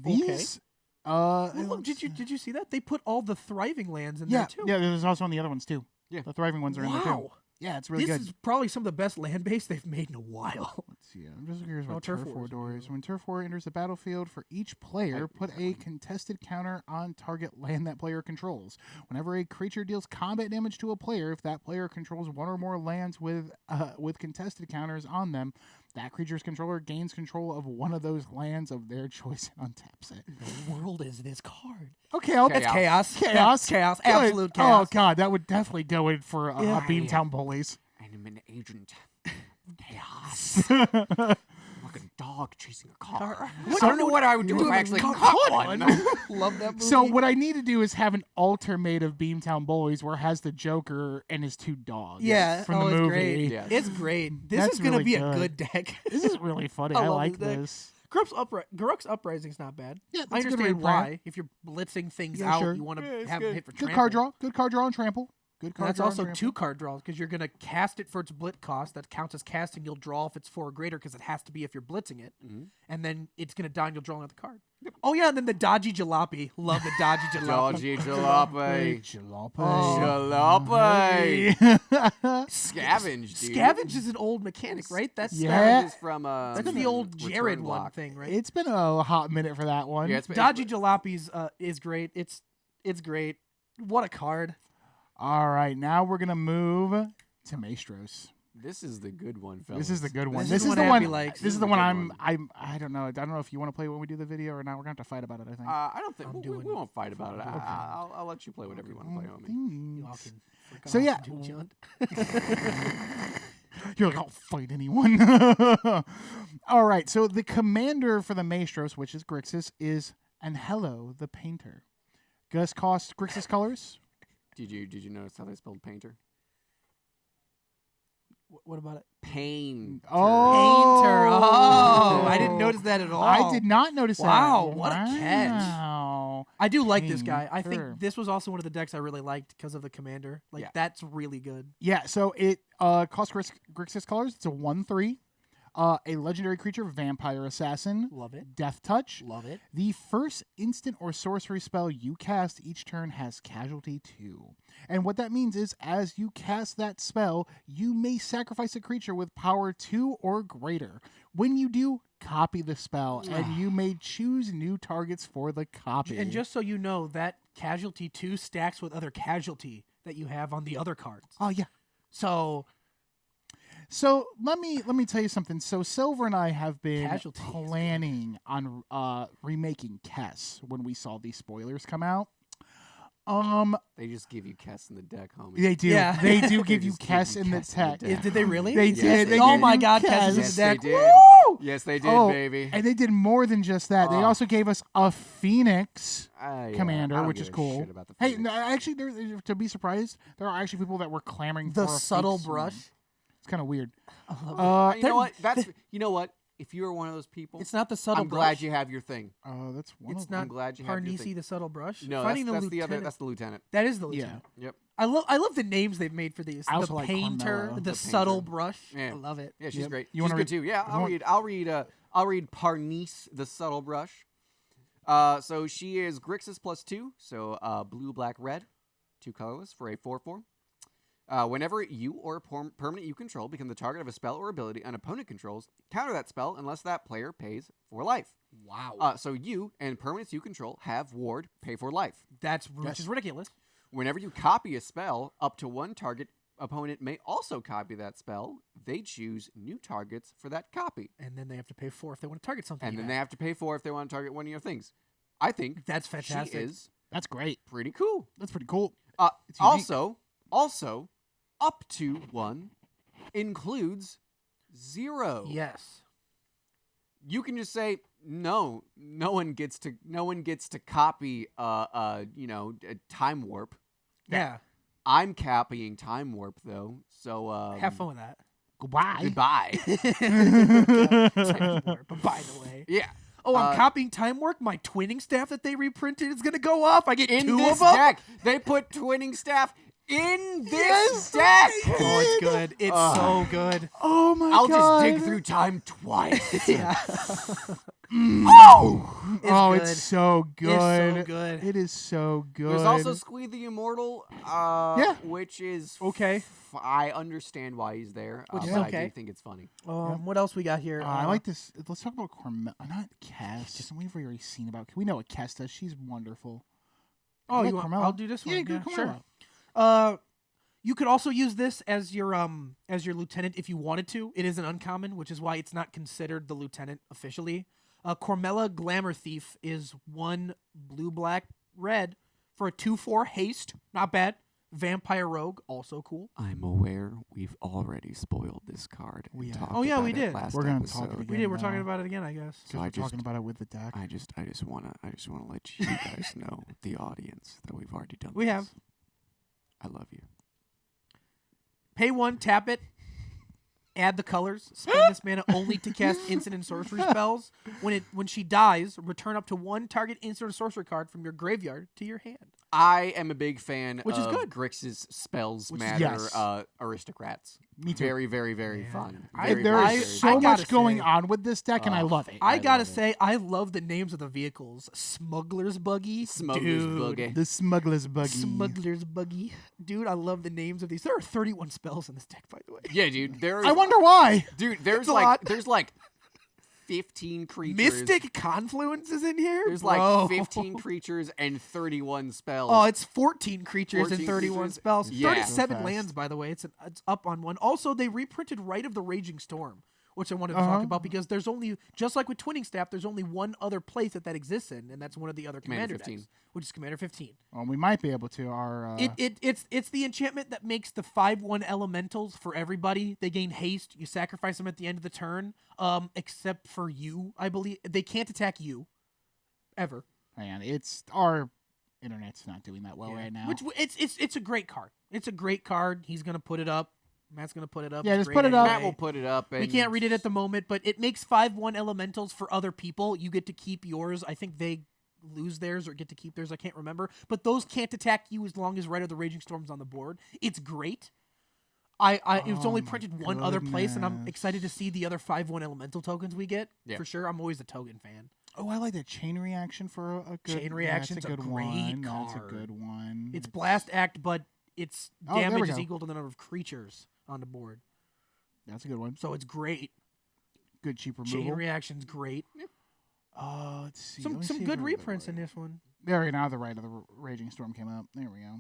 These. Look, did you see that? They put all the thriving lands in Yeah, there too. yeah. There's also on the other ones too. Yeah. The thriving ones are in there too. Wow. Yeah, it's really This good. is probably some of the best land base they've made in a while. Let's see. I'm just curious Oh, about Turf Turf War is War good. doors. When Turf War enters the battlefield, for each player, put a contested counter on target land that player controls. Whenever a creature deals combat damage to a player, if that player controls one or more lands with contested counters on them, that creature's controller gains control of one of those lands of their choice and untaps it. The world is this card. Okay, I'll Chaos. Chaos. Chaos. Chaos. Good. Absolute chaos. Oh god, that would definitely go in for Yeah. Beamtown Bullies. I'm an agent. Chaos. Like a dog chasing a car. I don't know what I would do if I actually caught one. Love that movie. So what I need to do is have an alter made of Beamtown Bullies where it has the Joker and his 2 dogs. yeah, from the it's movie. great. Yes. It's great. This That's is gonna really be good. a good deck. This is really funny. I I love like this deck. this. Garruk's Uprising's not bad. Yeah, I that's a good understand reprint. why. If you're blitzing things Yeah, out, sure. you want to Yeah, it's have good. them hit for Good trample. card draw. Good card draw and trample. Good card That's draw. also and 2 trample. card draws because you're gonna cast it for its blitz cost. That counts as casting. You'll draw if it's 4 or greater because it has to be if you're blitzing it, Mhm. and then it's gonna die and you'll draw another card. Oh yeah, and then the dodgy jalopy. Love the dodgy jalopy. Dodgy jalopy. Jalopy. Oh. Jalopy. Jalopy. Scavenge, dude. Scavenge is an old mechanic, right? That's Yeah. Scavenge is from that's the old Return Jared one Block. thing, right? It's been a hot minute for that one. Yeah, it's Dodgy Jalopy's is great. It's great. What a card. All right, now we're gonna move to Maestros. This is the good one, fellas. This is the good one. This This is is what the Abby one. likes. This is is the the one good I don't know. I don't know if you want to play when we do the video or not. We're gonna have to fight about it. I think. I don't think I'm we doing- won't fight about it. Okay. I'll let you play whatever you want to play on me. You all Thanks. can frick So off, yeah. Dude Junt. You're like, I'll fight anyone. All right. So the commander for the Maestros, which is Grixis, is Angelo the Painter. Gus cost Grixis colors. Did you notice how they spelled painter? What about it? Pain. Oh. Painter. Oh, I didn't notice that at all. I did not notice that. Wow, what a catch. Wow. I do like this guy. I Painter. think this was also one of the decks I really liked because of the commander. Like Yeah. that's really good. Yeah, so it costs Grixis colors. It's a 1/3. A legendary creature, Vampire Assassin. Love it. Death Touch. Love it. The first instant or sorcery spell you cast each turn has Casualty 2. And what that means is, as you cast that spell, you may sacrifice a creature with power 2 or greater. When you do, copy the spell, and you may choose new targets for the copy. And just so you know, that casualty 2 stacks with other casualty that you have on the other cards. oh yeah. So So let me tell you something. So Silver and I have been Casualty is good. planning on remaking Kess when we saw these spoilers come out. They just give you Kess in the deck, homie. They do. Yeah. They do give They you just give Kess you in the Kess in the tech. deck. Did they really? They Yes, did. they They Oh gave my you God, Kess Kess. is in Yes, the they deck. did. Woo! Yes, they did, Oh, baby. and they did more than just that. They Oh. also gave us a Phoenix Yeah, Commander, I don't which give is a cool. shit about the Hey, Phoenix. no, actually, to be surprised, there are actually people that were clamoring The for a subtle fake brush. Summon. It's kind of weird. I love it. You know what? You know what? If you are one of those people, It's not the subtle I'm brush. glad you have your thing. That's one It's of them. not I'm glad you have your Parnisi thing. the subtle brush. No, Finding that's the the other. lieutenant. That's the lieutenant. That is the Yeah. lieutenant. Yep. I love the names they've made for these. I also The like painter, Carmella. the The subtle painter. brush. Yeah. I love it. Yeah, she's Yep. great. You She's wanna good too. Yeah, I'll want- read. I'll read Parnice the subtle brush. So she is Grixis +2. So blue, black, red, 2 colorless for a 4/4. Whenever you or a permanent you control become the target of a spell or ability an opponent controls, counter that spell unless that player pays 4 life. Wow. So you and permanents you control have ward pay 4 life. Which is ridiculous. Whenever you copy a spell, up to one target opponent may also copy that spell. They choose new targets for that copy. And then they have to pay 4 if they want to target something. And you then they have to pay 4 if they want to target one of your things. I think That's fantastic. she is That's great. pretty cool. That's pretty cool. It's unique. Also, up to 1 includes 0. Yes. You can just say no. No one gets to copy time warp. Yeah. I'm copying time warp though. So Have fun with that. Goodbye. Goodbye. Time warp, by the way. Yeah. Oh, I'm copying time work. My twinning staff that they reprinted is gonna go up. I get In 2 this of them. deck, they put twinning staff in this deck. Oh, it's good. It's so good. Oh my I'll god. just dig through time twice. Yeah. Oh! Oh, good. it's so good. It's so good. It is so good. There's also Squeed the Immortal, Yeah. which is Okay. I understand why he's there, Which but is I okay. do think it's funny. What else we got here? I like this. Let's talk about Carmella. Not Cass. Just we've already seen about. We know what Cass does. She's wonderful. Oh, I like you want, Carmella. I'll do this one. Yeah, good sure. Carmella. You could also use this as your lieutenant if you wanted to. It is an uncommon, which is why it's not considered the lieutenant officially. Cormella Glamour Thief is 1 blue, black, red for a 2/4 haste. Not bad. Vampire Rogue, also cool. I'm aware we've already spoiled this card. We have. talked Oh, yeah, about we it did. last We're gonna episode. talk it We again. did. We're now. talking about it again, I guess. So we're talking about it with the deck. I just wanna let you guys know, the audience, that we've already done. We this. have. I love you. Pay 1, tap it. Add the colors. Spend this mana only to cast instant and sorcery spells. When she dies, return up to 1 target instant or sorcery card from your graveyard to your hand. I am a big fan Which is of good. Grix's spells Which is- matter Yes. aristocrats. Me too. Very, very, very Yeah. fun. I- Very, There very, I- is very so I fun. gotta much going say- on with this deck, and I love it. I gotta love it. say, I love the names of the vehicles. Smuggler's Buggy. Smuggler's Dude. Buggy. The Smuggler's Buggy. Smuggler's Buggy. Dude, I love the names of these. There are 31 spells in this deck, by the way. Yeah, dude. There's I wonder why. there's a lot. there's 15 creatures. Mystic Confluence is in here? There's Bro. 15 creatures and 31 spells. Oh, it's 14 creatures 14 and 31 creatures. spells. Yeah. 37 So fast. lands, by the way. It's up on 1. Also, they reprinted Rite of the Raging Storm, which I wanted to Uh-huh. talk about because there's only, just like with Twinning Staff, there's only one other place that exists in, and that's one of the other Commander Commander 15. decks, which is Commander 15. Well, we might be able to. It's the enchantment that makes the 5/1 elementals for everybody. They gain haste. You sacrifice them at the end of the turn. Except for you, I believe they can't attack you, ever. Man, it's our internet's not doing that well right now. Which it's a great card. It's a great card. He's gonna put it up. Matt's gonna put it up. Yeah, It's just great put it up. anyway. Matt will put it up. We and can't read it at the moment, but it makes 5/1 elementals for other people. You get to keep yours. I think they lose theirs or get to keep theirs. I can't remember. But those can't attack you as long as Rite of the Raging Storm's on the board. It's great. It was only Oh my printed one other place, and I'm goodness. excited to see the other 5/1 elemental tokens we get. Yeah. For sure. I'm always a token fan. Oh, I like that chain reaction for a good. Chain Reaction's that's a a good great one. That's a card. good one. It's Blast Act, but its Oh, there we damage is go. equal to the number of creatures on the board. That's a good one. So it's great. Good cheap Chain removal. Reaction's great. Let's see. Some Let me see if good I- reprints in this one. There we go. Now the Rite of the Raging Storm came up. There we go.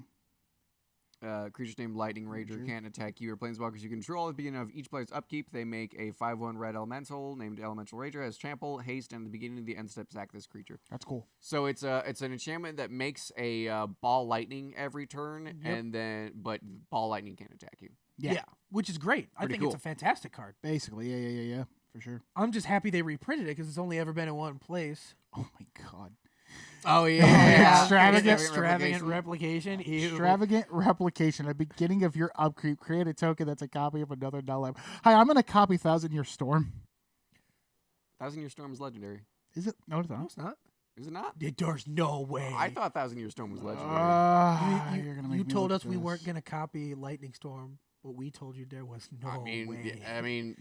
Creatures named Lightning Rager can't attack you or planeswalkers you control. At the beginning of each player's upkeep, they make a 5/1 red elemental named Elemental Rager, has trample, haste, and at the beginning of the end step, sack this creature. That's cool. So it's an enchantment that makes a ball lightning every turn, but ball lightning can't attack you. Yeah, which is great. I think it's a fantastic card. Basically, yeah, for sure. I'm just happy they reprinted it because it's only ever been in one place. Oh my god. Oh yeah, Extravagant replication. Ew. Extravagant replication. At the beginning of your upkeep, create a token that's a copy of another null. Hi, I'm gonna copy 1,000-Year Storm. 1,000-Year Storm is legendary. Is it? No, it's not. No, it's not. Is it not? There's no way. I thought 1,000-Year Storm was legendary. You're gonna make you me told look us at we this. weren't gonna copy Lightning Storm, but we told you there was no way.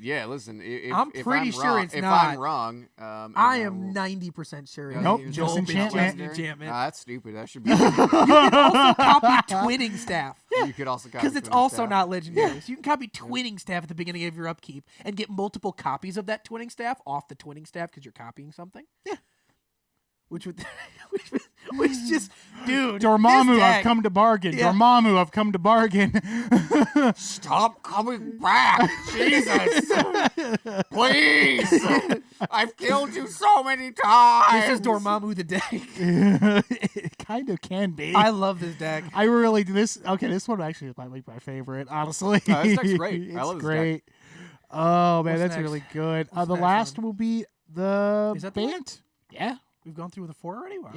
Yeah. Listen, if I'm if pretty I'm sure wrong, it's if not. I'm wrong, I am 90% sure. Nope, it's just enchantment. enchantment. That's stupid. That should be. You can also copy Twinning Staff. You could also Because it's also not legendary. So you can copy Twinning Staff at the beginning of your upkeep and get multiple copies of that Twinning Staff off the Twinning Staff because you're copying something. Yeah. Which would, which just, dude. Dormammu, this deck- I've come to bargain. Yeah. Dormammu, I've come to bargain. Stop coming back, Jesus! Please, I've killed you so many times. This is Dormammu the deck. It kind of can be. I love this deck. I really do this. Okay, this one actually might be my favorite, honestly. This deck's great. It's I love this great. Oh man, What's that's next? really good. What's The next last one? will be the Is that the Bant. Yeah, We've gone through the 4 already? Wow.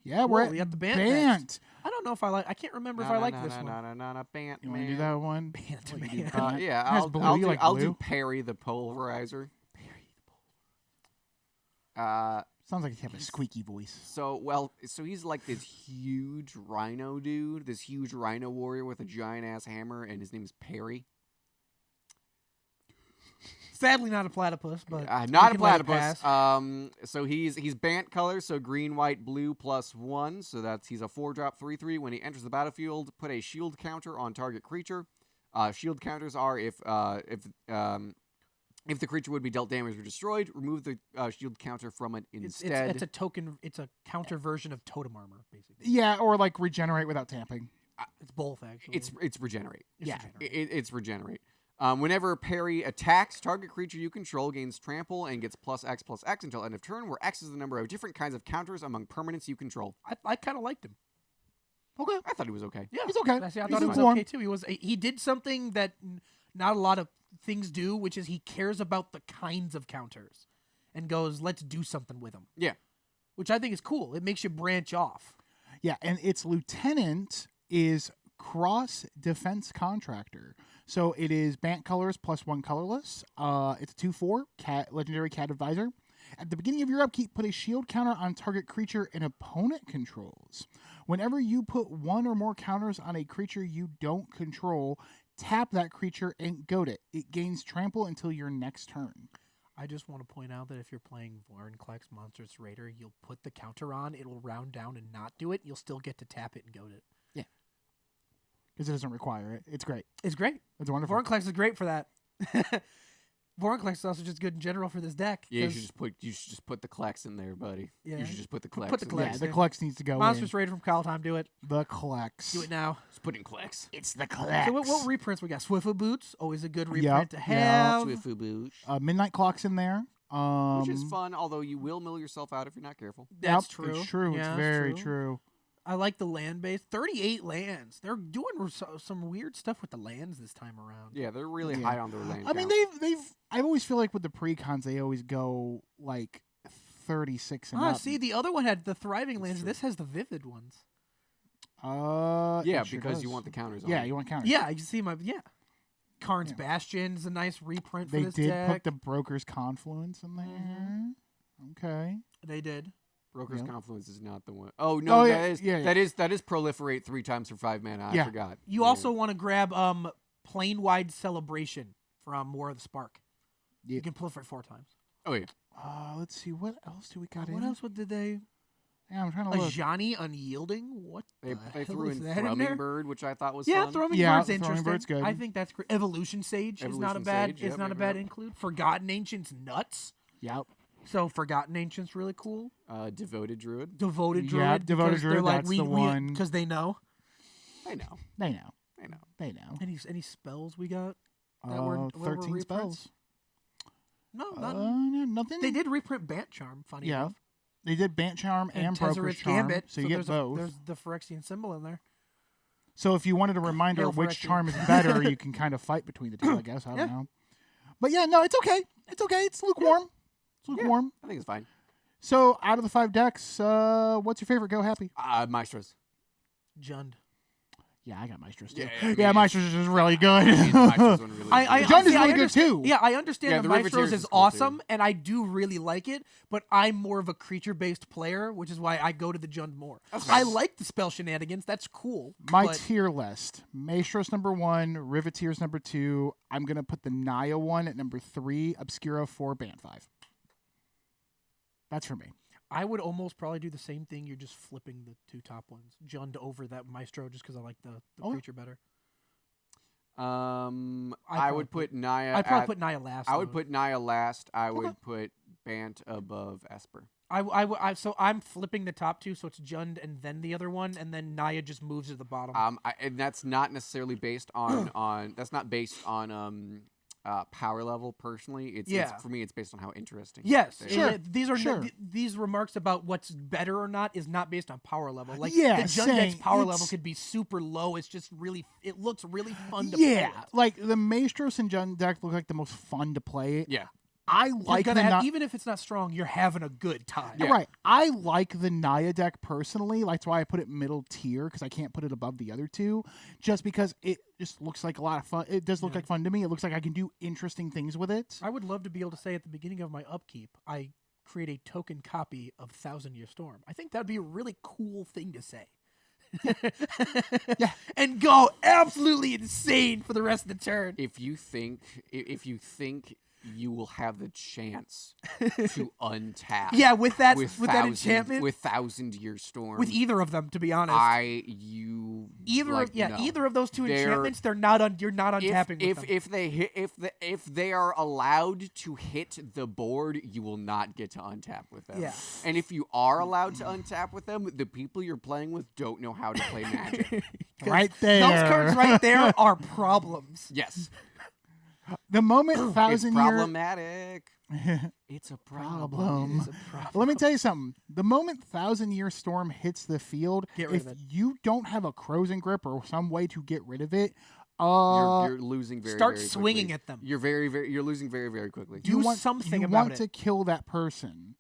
yeah. We're Cool, at we got the Bant Bant. next. I don't know if I like. I can't remember if I like this one. Bant, You want to do that one? Bant, What, you do man. Bant? Yeah, It has I'll, blue. I'll, You do, like I'll blue? do Perry the Pulverizer. Sounds like you have a squeaky voice. So he's like this huge rhino dude, this huge rhino warrior with a giant ass hammer, and his name is Perry. Sadly, not a platypus, but Not we a can let it platypus. pass. So he's Bant color, so green, white, blue +1. So he's a 4-drop 3/3. When he enters the battlefield, put a shield counter on target creature. Shield counters are if the creature would be dealt damage or destroyed, remove the shield counter from it instead. It's a token. It's a counter version of totem armor, basically. Yeah, or like regenerate without tamping. It's both actually. It's regenerate. Yeah. It's regenerate. Whenever Perry attacks, target creature you control gains trample and gets +X/+X until end of turn, where X is the number of different kinds of counters among permanents you control. I kind of liked him. Okay, I thought he was okay. Yeah, he's okay. Actually, I He's thought he was lukewarm. okay too. He did something that not a lot of things do, which is he cares about the kinds of counters, and goes, "Let's do something with them." Yeah. Which I think is cool. It makes you branch off. Yeah, and its lieutenant is Cross Defense Contractor. So it is Bant colors +1 colorless. It's a 2/4 legendary cat advisor. At the beginning of your upkeep, put a shield counter on target creature an opponent controls. Whenever you put one or more counters on a creature you don't control, tap that creature and goad it. It gains trample until your next turn. I just want to point out that if you're playing Vorinclex Monstrous Raider, you'll put the counter on, it'll round down and not do it. You'll still get to tap it and goad it. Because it doesn't require it. It's great. It's great. It's wonderful. Vorinclex is great for that. Vorinclex is also just good in general for this deck. Yeah, you 'cause should just put the Klex in there, buddy. Yeah. You should just put the Klex. Put the in Klex there. Yeah, in the there. Klex needs to go Monstrous in. Raider from Kaldheim, do it. The Klex. Do it now. Just put in Klex. It's the Klex. So what reprints we got? Swiftfoot Boots, always a good reprint Yep, to yeah. have. Swiftfoot Boots. Midnight Clock's in there. Which is fun, although you will mill yourself out if you're not careful. That's Yep, true. It's true. Yeah, It's that's very true. I like the land base. 38 lands. They're doing some weird stuff with the lands this time around. Yeah, they're really Yeah. high on their land. I mean, count. I always feel like with the precons, they always go like 36 and up. See, the other one had the thriving That's lands. true. This has the vivid ones. Yeah, it sure because you does. want the counters on. Yeah, it. you want counters. Yeah, you see Karn's Yeah. Bastion is a nice reprint for They this did deck. put the Broker's Confluence in there. Mhm. Okay. They did. Broker's Yep. Confluence is not the one. Oh no, Oh, that yeah, is yeah. that is proliferate 3 times for 5 mana. I Yeah. forgot. You Yeah. also want to grab Plane-Wide Celebration from War of the Spark. Yeah. You can proliferate 4 times. Oh yeah. Let's see. What else do we got in? What else did they? Yeah, I'm trying to A look. Johnny Unyielding? What They the they hell threw is in that in Thrumming there? Bird, which I thought was Yeah, fun. Thrumming Yeah, Bird's Thrumming interesting. Bird's good. I think that's great. Evolution Sage is not a Evolution bad. Sage, Is yep, not a yep, bad yep. include. Forgotten Ancients nuts. Yep. So Forgotten Ancients really cool. Devoted Druid. Devoted Druid. Yeah, Devoted because they're Druid, like, that's the one. because they know. I know. They know. I know. They know. Any spells we got? That were 13 reprints? spells. No, Nothing. They did reprint Bant Charm. Funny Yeah. enough. They did Bant Charm and Broker's Tezzeret's Charm, Gambit. so you get there's both. There's the Phyrexian symbol in there. So if you wanted a reminder Hail of which Phyrexian. charm is better, you can kind of fight between the two, I guess. I don't Yeah. know. But yeah, no, it's okay. It's okay. It's lukewarm. It's lukewarm. I think it's fine. So out of the 5 decks, what's your favorite? Go Happy. Maestros. Jund. Yeah, I got Maestros too. Yeah, Yeah, I mean, Maestros is really good. Maestros one really I good. Jund is see, I really good understand- too. Yeah, I understand Yeah, the the Maestros Riveteers is is cool, awesome, too. and I do really like it, but I'm more of a creature-based player, which is why I go to the Jund more. That's I nice. like the spell shenanigans. That's cool. My but tier list: Maestros number 1, Riveteers number 2. I'm gonna put the Naya one at number 3, Obscura 4, Band 5. That's for me. I would almost probably do the same thing. You're just flipping the 2 top ones. Jund over that Maestro just because I like the Oh. creature better. I would put Naya. I'd probably at- put Naya last. I would though. put Naya last. I Okay. would put Bant above Esper. So I'm flipping the top 2, so it's Jund and then the other one, and then Naya just moves to the bottom. And that's not necessarily based on that's not based on power level personally. It's for me. It's based on how interesting. Yes, they Sure. are. These are Sure. these remarks about what's better or not is not based on power level. Like Yeah, the Jund deck's saying power level it's- could be super low. It's just really it looks really fun to Yeah, play. with. like the Maestros and Jund deck look like the most fun to play. Yeah. I You're like gonna the have, not. even if it's not strong, you're having a good time. Yeah. Right. I like the Naya deck personally. That's why I put it middle tier because I can't put it above the other 2. Just because it just looks like a lot of fun. It does look Yeah. like fun to me. It looks like I can do interesting things with it. I would love to be able to say at the beginning of my upkeep, I create a token copy of Thousand Year Storm. I think that'd be a really cool thing to say. Yeah. And go absolutely insane for the rest of the turn. If you think you will have the chance to untap. Yeah, with that with that enchantment, with 1,000 Year Storm. with either of them, to be honest. No. Either of those 2 They're- enchantments, you're not untapping with them. if they are allowed to hit the board, you will not get to untap with them. Yeah. And if you are allowed to untap with them, the people you're playing with don't know how to play Magic. 'Cause Right there. Those cards right there are problems. Yes. The moment It's 1,000 year problematic. It's a problem. It's a problem. Let me tell you something. The moment 1,000 Year Storm hits the field, Get rid if of it. you don't have a Crozen Grip or some way to get rid of it, You're losing very Start very swinging quickly. at them. You're losing very very quickly. Do you want something you about want it. to kill that person.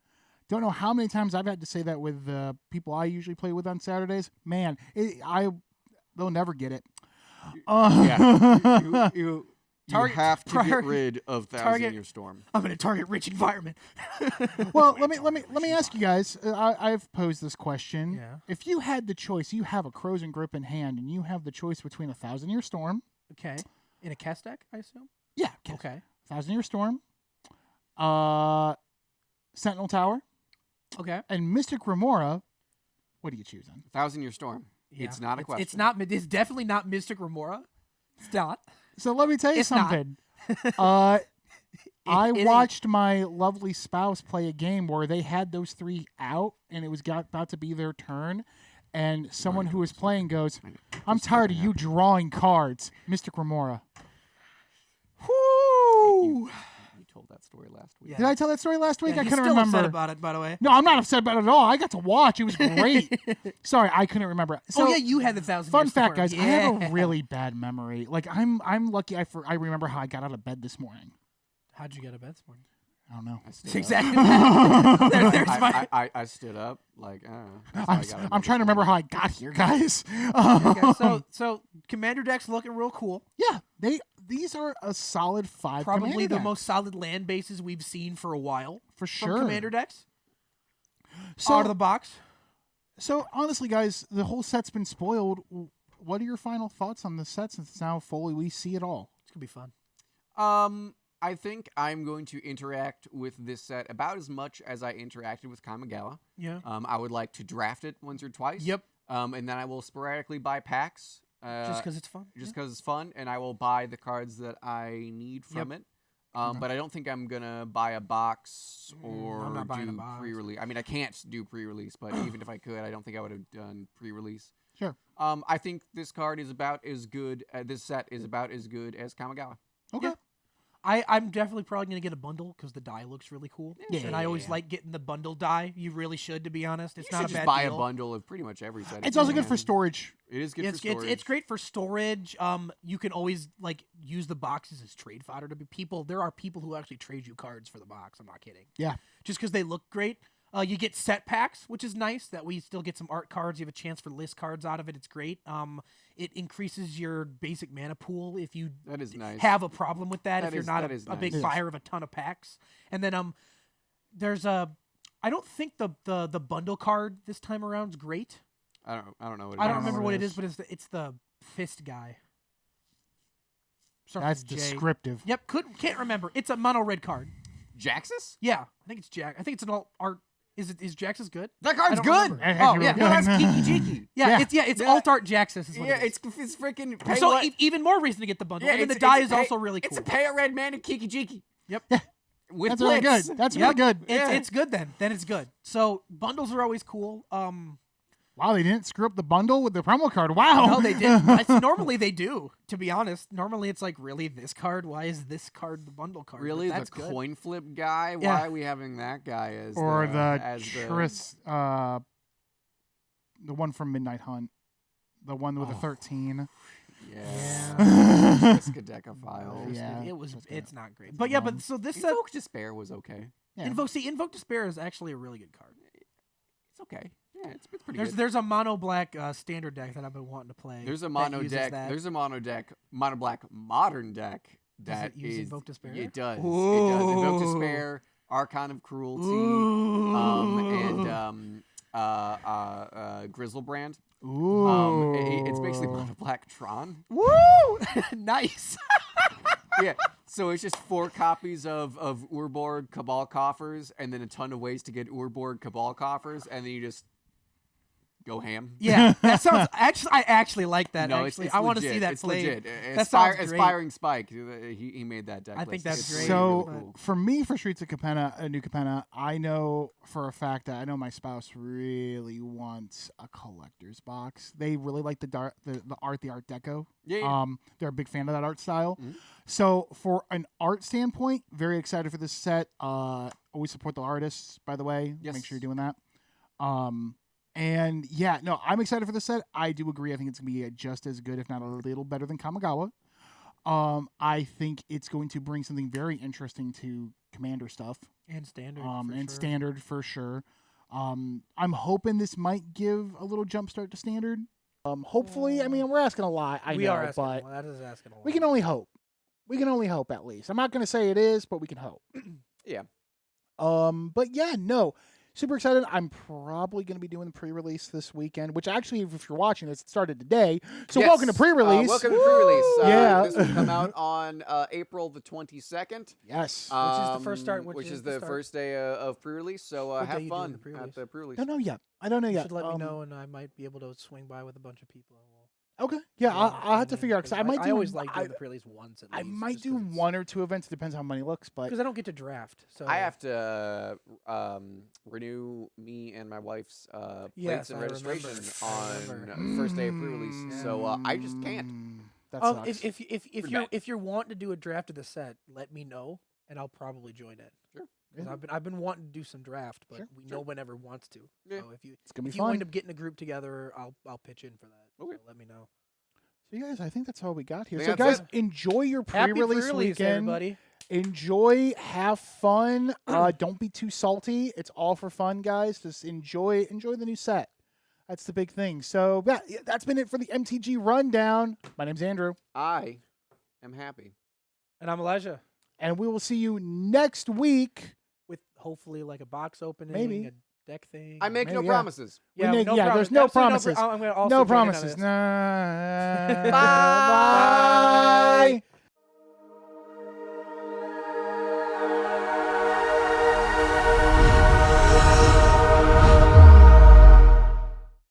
Don't know how many times I've had to say that with people I usually play with on Saturdays. Man, they'll never get it. Yeah. You Target- have to prior- get rid of 1,000 target- Year Storm. I'm in a target rich environment. Well, let me ask you guys. I've posed this question. Yeah. If you had the choice, you have a Crozen Grip in hand, and you have the choice between 1,000 Year Storm. Okay. In a cast deck, I assume? Yeah. Okay. 1,000 Year Storm. Sentinel Tower Okay. and Mystic Remora. What are you choosing? 1,000 Year Storm. It's not a question. It's not. It's definitely not Mystic Remora. It's not. So let me tell you It's not. something. I it watched my lovely spouse play a game where they had those 3 out, and it was about to be their turn, and someone who was playing goes, "I'm tired of you drawing cards, Mystic Remora." Whoo! You told that story last week. Yeah. Did I tell that story last week? Yeah, I he's couldn't still remember. upset about it, by the way. No, I'm not upset about it at all. I got to watch. It was great. Sorry, I couldn't remember. So, Oh yeah, you had the 1,000. fun Year fact, Storm. guys, I have Yeah. a really bad memory. Like I'm lucky. I remember how I got out of bed this morning. How'd you get out of bed this morning? I don't know. I stood It's up. exactly. there's my. I stood up like I don't know. That's how I got out of I'm bed trying to this remember morning. how I got here, guys. Okay, so commander deck's looking real cool. Yeah, these are a solid 5. Probably commander the decks, most solid land bases we've seen for a while for from sure. commander decks. So, Out of the box. so honestly, guys, the whole set's been spoiled. What are your final thoughts on the set since it's now fully we see it all? It's gonna be fun. I think I'm going to interact with this set about as much as I interacted with Kamigawa. Yeah. I would like to draft it once or twice. Yep. And then I will sporadically buy packs. Just because it's fun. Just because it's fun, and I will buy the cards that I need from it. But I don't think I'm gonna buy a box or I'm not buying a do box. pre-release. I mean, I can't do pre-release, but even if I could, I don't think I would have done pre-release. Sure. I think this card is about as good. This set is about as good as Kamigawa. Okay. Yeah. I'm definitely probably going to get a bundle because the die looks really cool. Yeah, and I always like getting the bundle die. You really should, to be honest. It's You not should a just bad buy deal. a bundle of pretty much every set. It's if also you good for can. storage. It is good for storage. It's great for storage. You can always like use the boxes as trade fodder to be people. There are people who actually trade you cards for the box. I'm not kidding. Yeah. Just because they look great. You get set packs, which is nice. That we still get some art cards. You have a chance for list cards out of it. It's great. It increases your basic mana pool if you That is nice. have a problem with that. That If you're is- not that a is big nice. buyer of a ton of packs. And then there's a. I don't think the bundle card this time around is great. I don't know what it I don't is. remember what what it it is. is, but it's the fist guy. Starts That's with J. descriptive. Yep, can't remember. It's a mono red card. Jaxus? Yeah, I think it's Jack. I think it's an alt art. Is Jax's good? That I card's don't good. remember. That's Oh actually yeah, really No, good. that's Kiki Jiki. yeah. It's Yeah. alt art Jaxus. Is what Yeah, it is. it's freaking. Pay So what- even more reason to get the bundle. yeah, and then the it's- die it's is pay- also really cool. It's a pay a red mana Kiki Jiki. Yep. With That's really Blitz. good. That's Yep. really good. Yeah. It's good then. Then it's good. So bundles are always cool. Wow, they didn't screw up the bundle with the promo card. Wow. No, they didn't. Normally they do. To be honest, normally it's like, really, this card? Why is this card the bundle card? But Really, that's the good. coin flip guy? Yeah. Why are we having that guy as Or the as Tris, the one from Midnight Hunt, the one with the 13. Yeah. Triskaideka files. Yeah. It's not great. But yeah, but so this set, Invoke Despair was okay. Yeah. Invoke Despair is actually a really good card. It's okay. Yeah, it's pretty good. There's a mono black standard deck that I've been wanting to play. There's a that mono uses deck. that. There's a mono black modern deck Does that it use is- Invoke Despair? It does. It Ooh. does. Invoke Despair, Archon of Cruelty, and Grizzlebrand. Ooh. It's basically mono black Tron. Woo! Nice. Yeah. So it's just 4 copies of Urborg Cabal Coffers, and then a ton of ways to get Urborg Cabal Coffers, and then you just go ham. Yeah, that sounds. I actually like that. No, actually, it's I want to legit. see that It's played. legit. That sounds great. Aspiring Spike. He made that deck. I think list. that's It's great. So really cool. for me, for Streets of Capenna, New Capenna, I know for a fact that I know my spouse really wants a collector's box. They really like the Art Deco. Yeah. They're a big fan of that art style. Mhm. So for an art standpoint, very excited for this set. Always support the artists, by the way. Yes. Make sure you're doing that. And yeah, no, I'm excited for the set. I do agree. I think it's gonna be just as good, if not a little better than Kamigawa. I think it's going to bring something very interesting to Commander stuff. And standard. And standard for sure. I'm hoping this might give a little jump start to standard. Hopefully, I mean, we're asking a lot. I we know, are asking. but That is asking a lot. we can only hope. We can only hope, at least. I'm not going to say it is, but we can hope. Yeah. But yeah, no. Super excited. I'm probably going to be doing the pre-release this weekend, which actually, if you're watching this, it started today. So Yes. welcome to pre-release. Welcome to pre-release. Yeah. This will come out on April the 22nd. Yes. Which is the first start- Which which is is the the start. first day of pre-release. So What day have you doing fun the pre-release? at the pre-release. Don't know yet. I don't know You yet. should let me know, and I might be able to swing by with a bunch of people. Okay. Yeah, I'll have to figure out because I might do. I always like doing the pre-release once at least. I might do one or two events. Depends how money looks, but because I don't get to draft. So I have to renew me and my wife's plates Yes, and I registration remember. I remember. on first day of pre-release. So I just can't. That Oh, sucks. if Pretty you're bad. if you're wanting to do a draft of the set, let me know, and I'll probably join it. Sure. 'Cause I've been wanting to do some draft, but Sure, no one ever wants to. Yeah. So if you It's gonna be if you fun. wind up getting a group together, I'll pitch in for that. Okay. So let me know. So you guys, I think that's all we got here. I So think guys, that's enjoy your Happy pre-release pre-release, weekend. everybody. Enjoy, have fun. Don't be too salty. It's all for fun, guys. Just enjoy the new set. That's the big thing. So yeah, that's been it for the MTG Rundown. My name's Andrew, I am happy. And I'm Elijah, and we will see you next week. with hopefully like a box opening, Maybe. a deck thing. I make no Maybe, yeah. promises. We make- yeah, there's no Absolutely promises. I'm gonna also No join in on promises. this. Nah. Bye. Bye.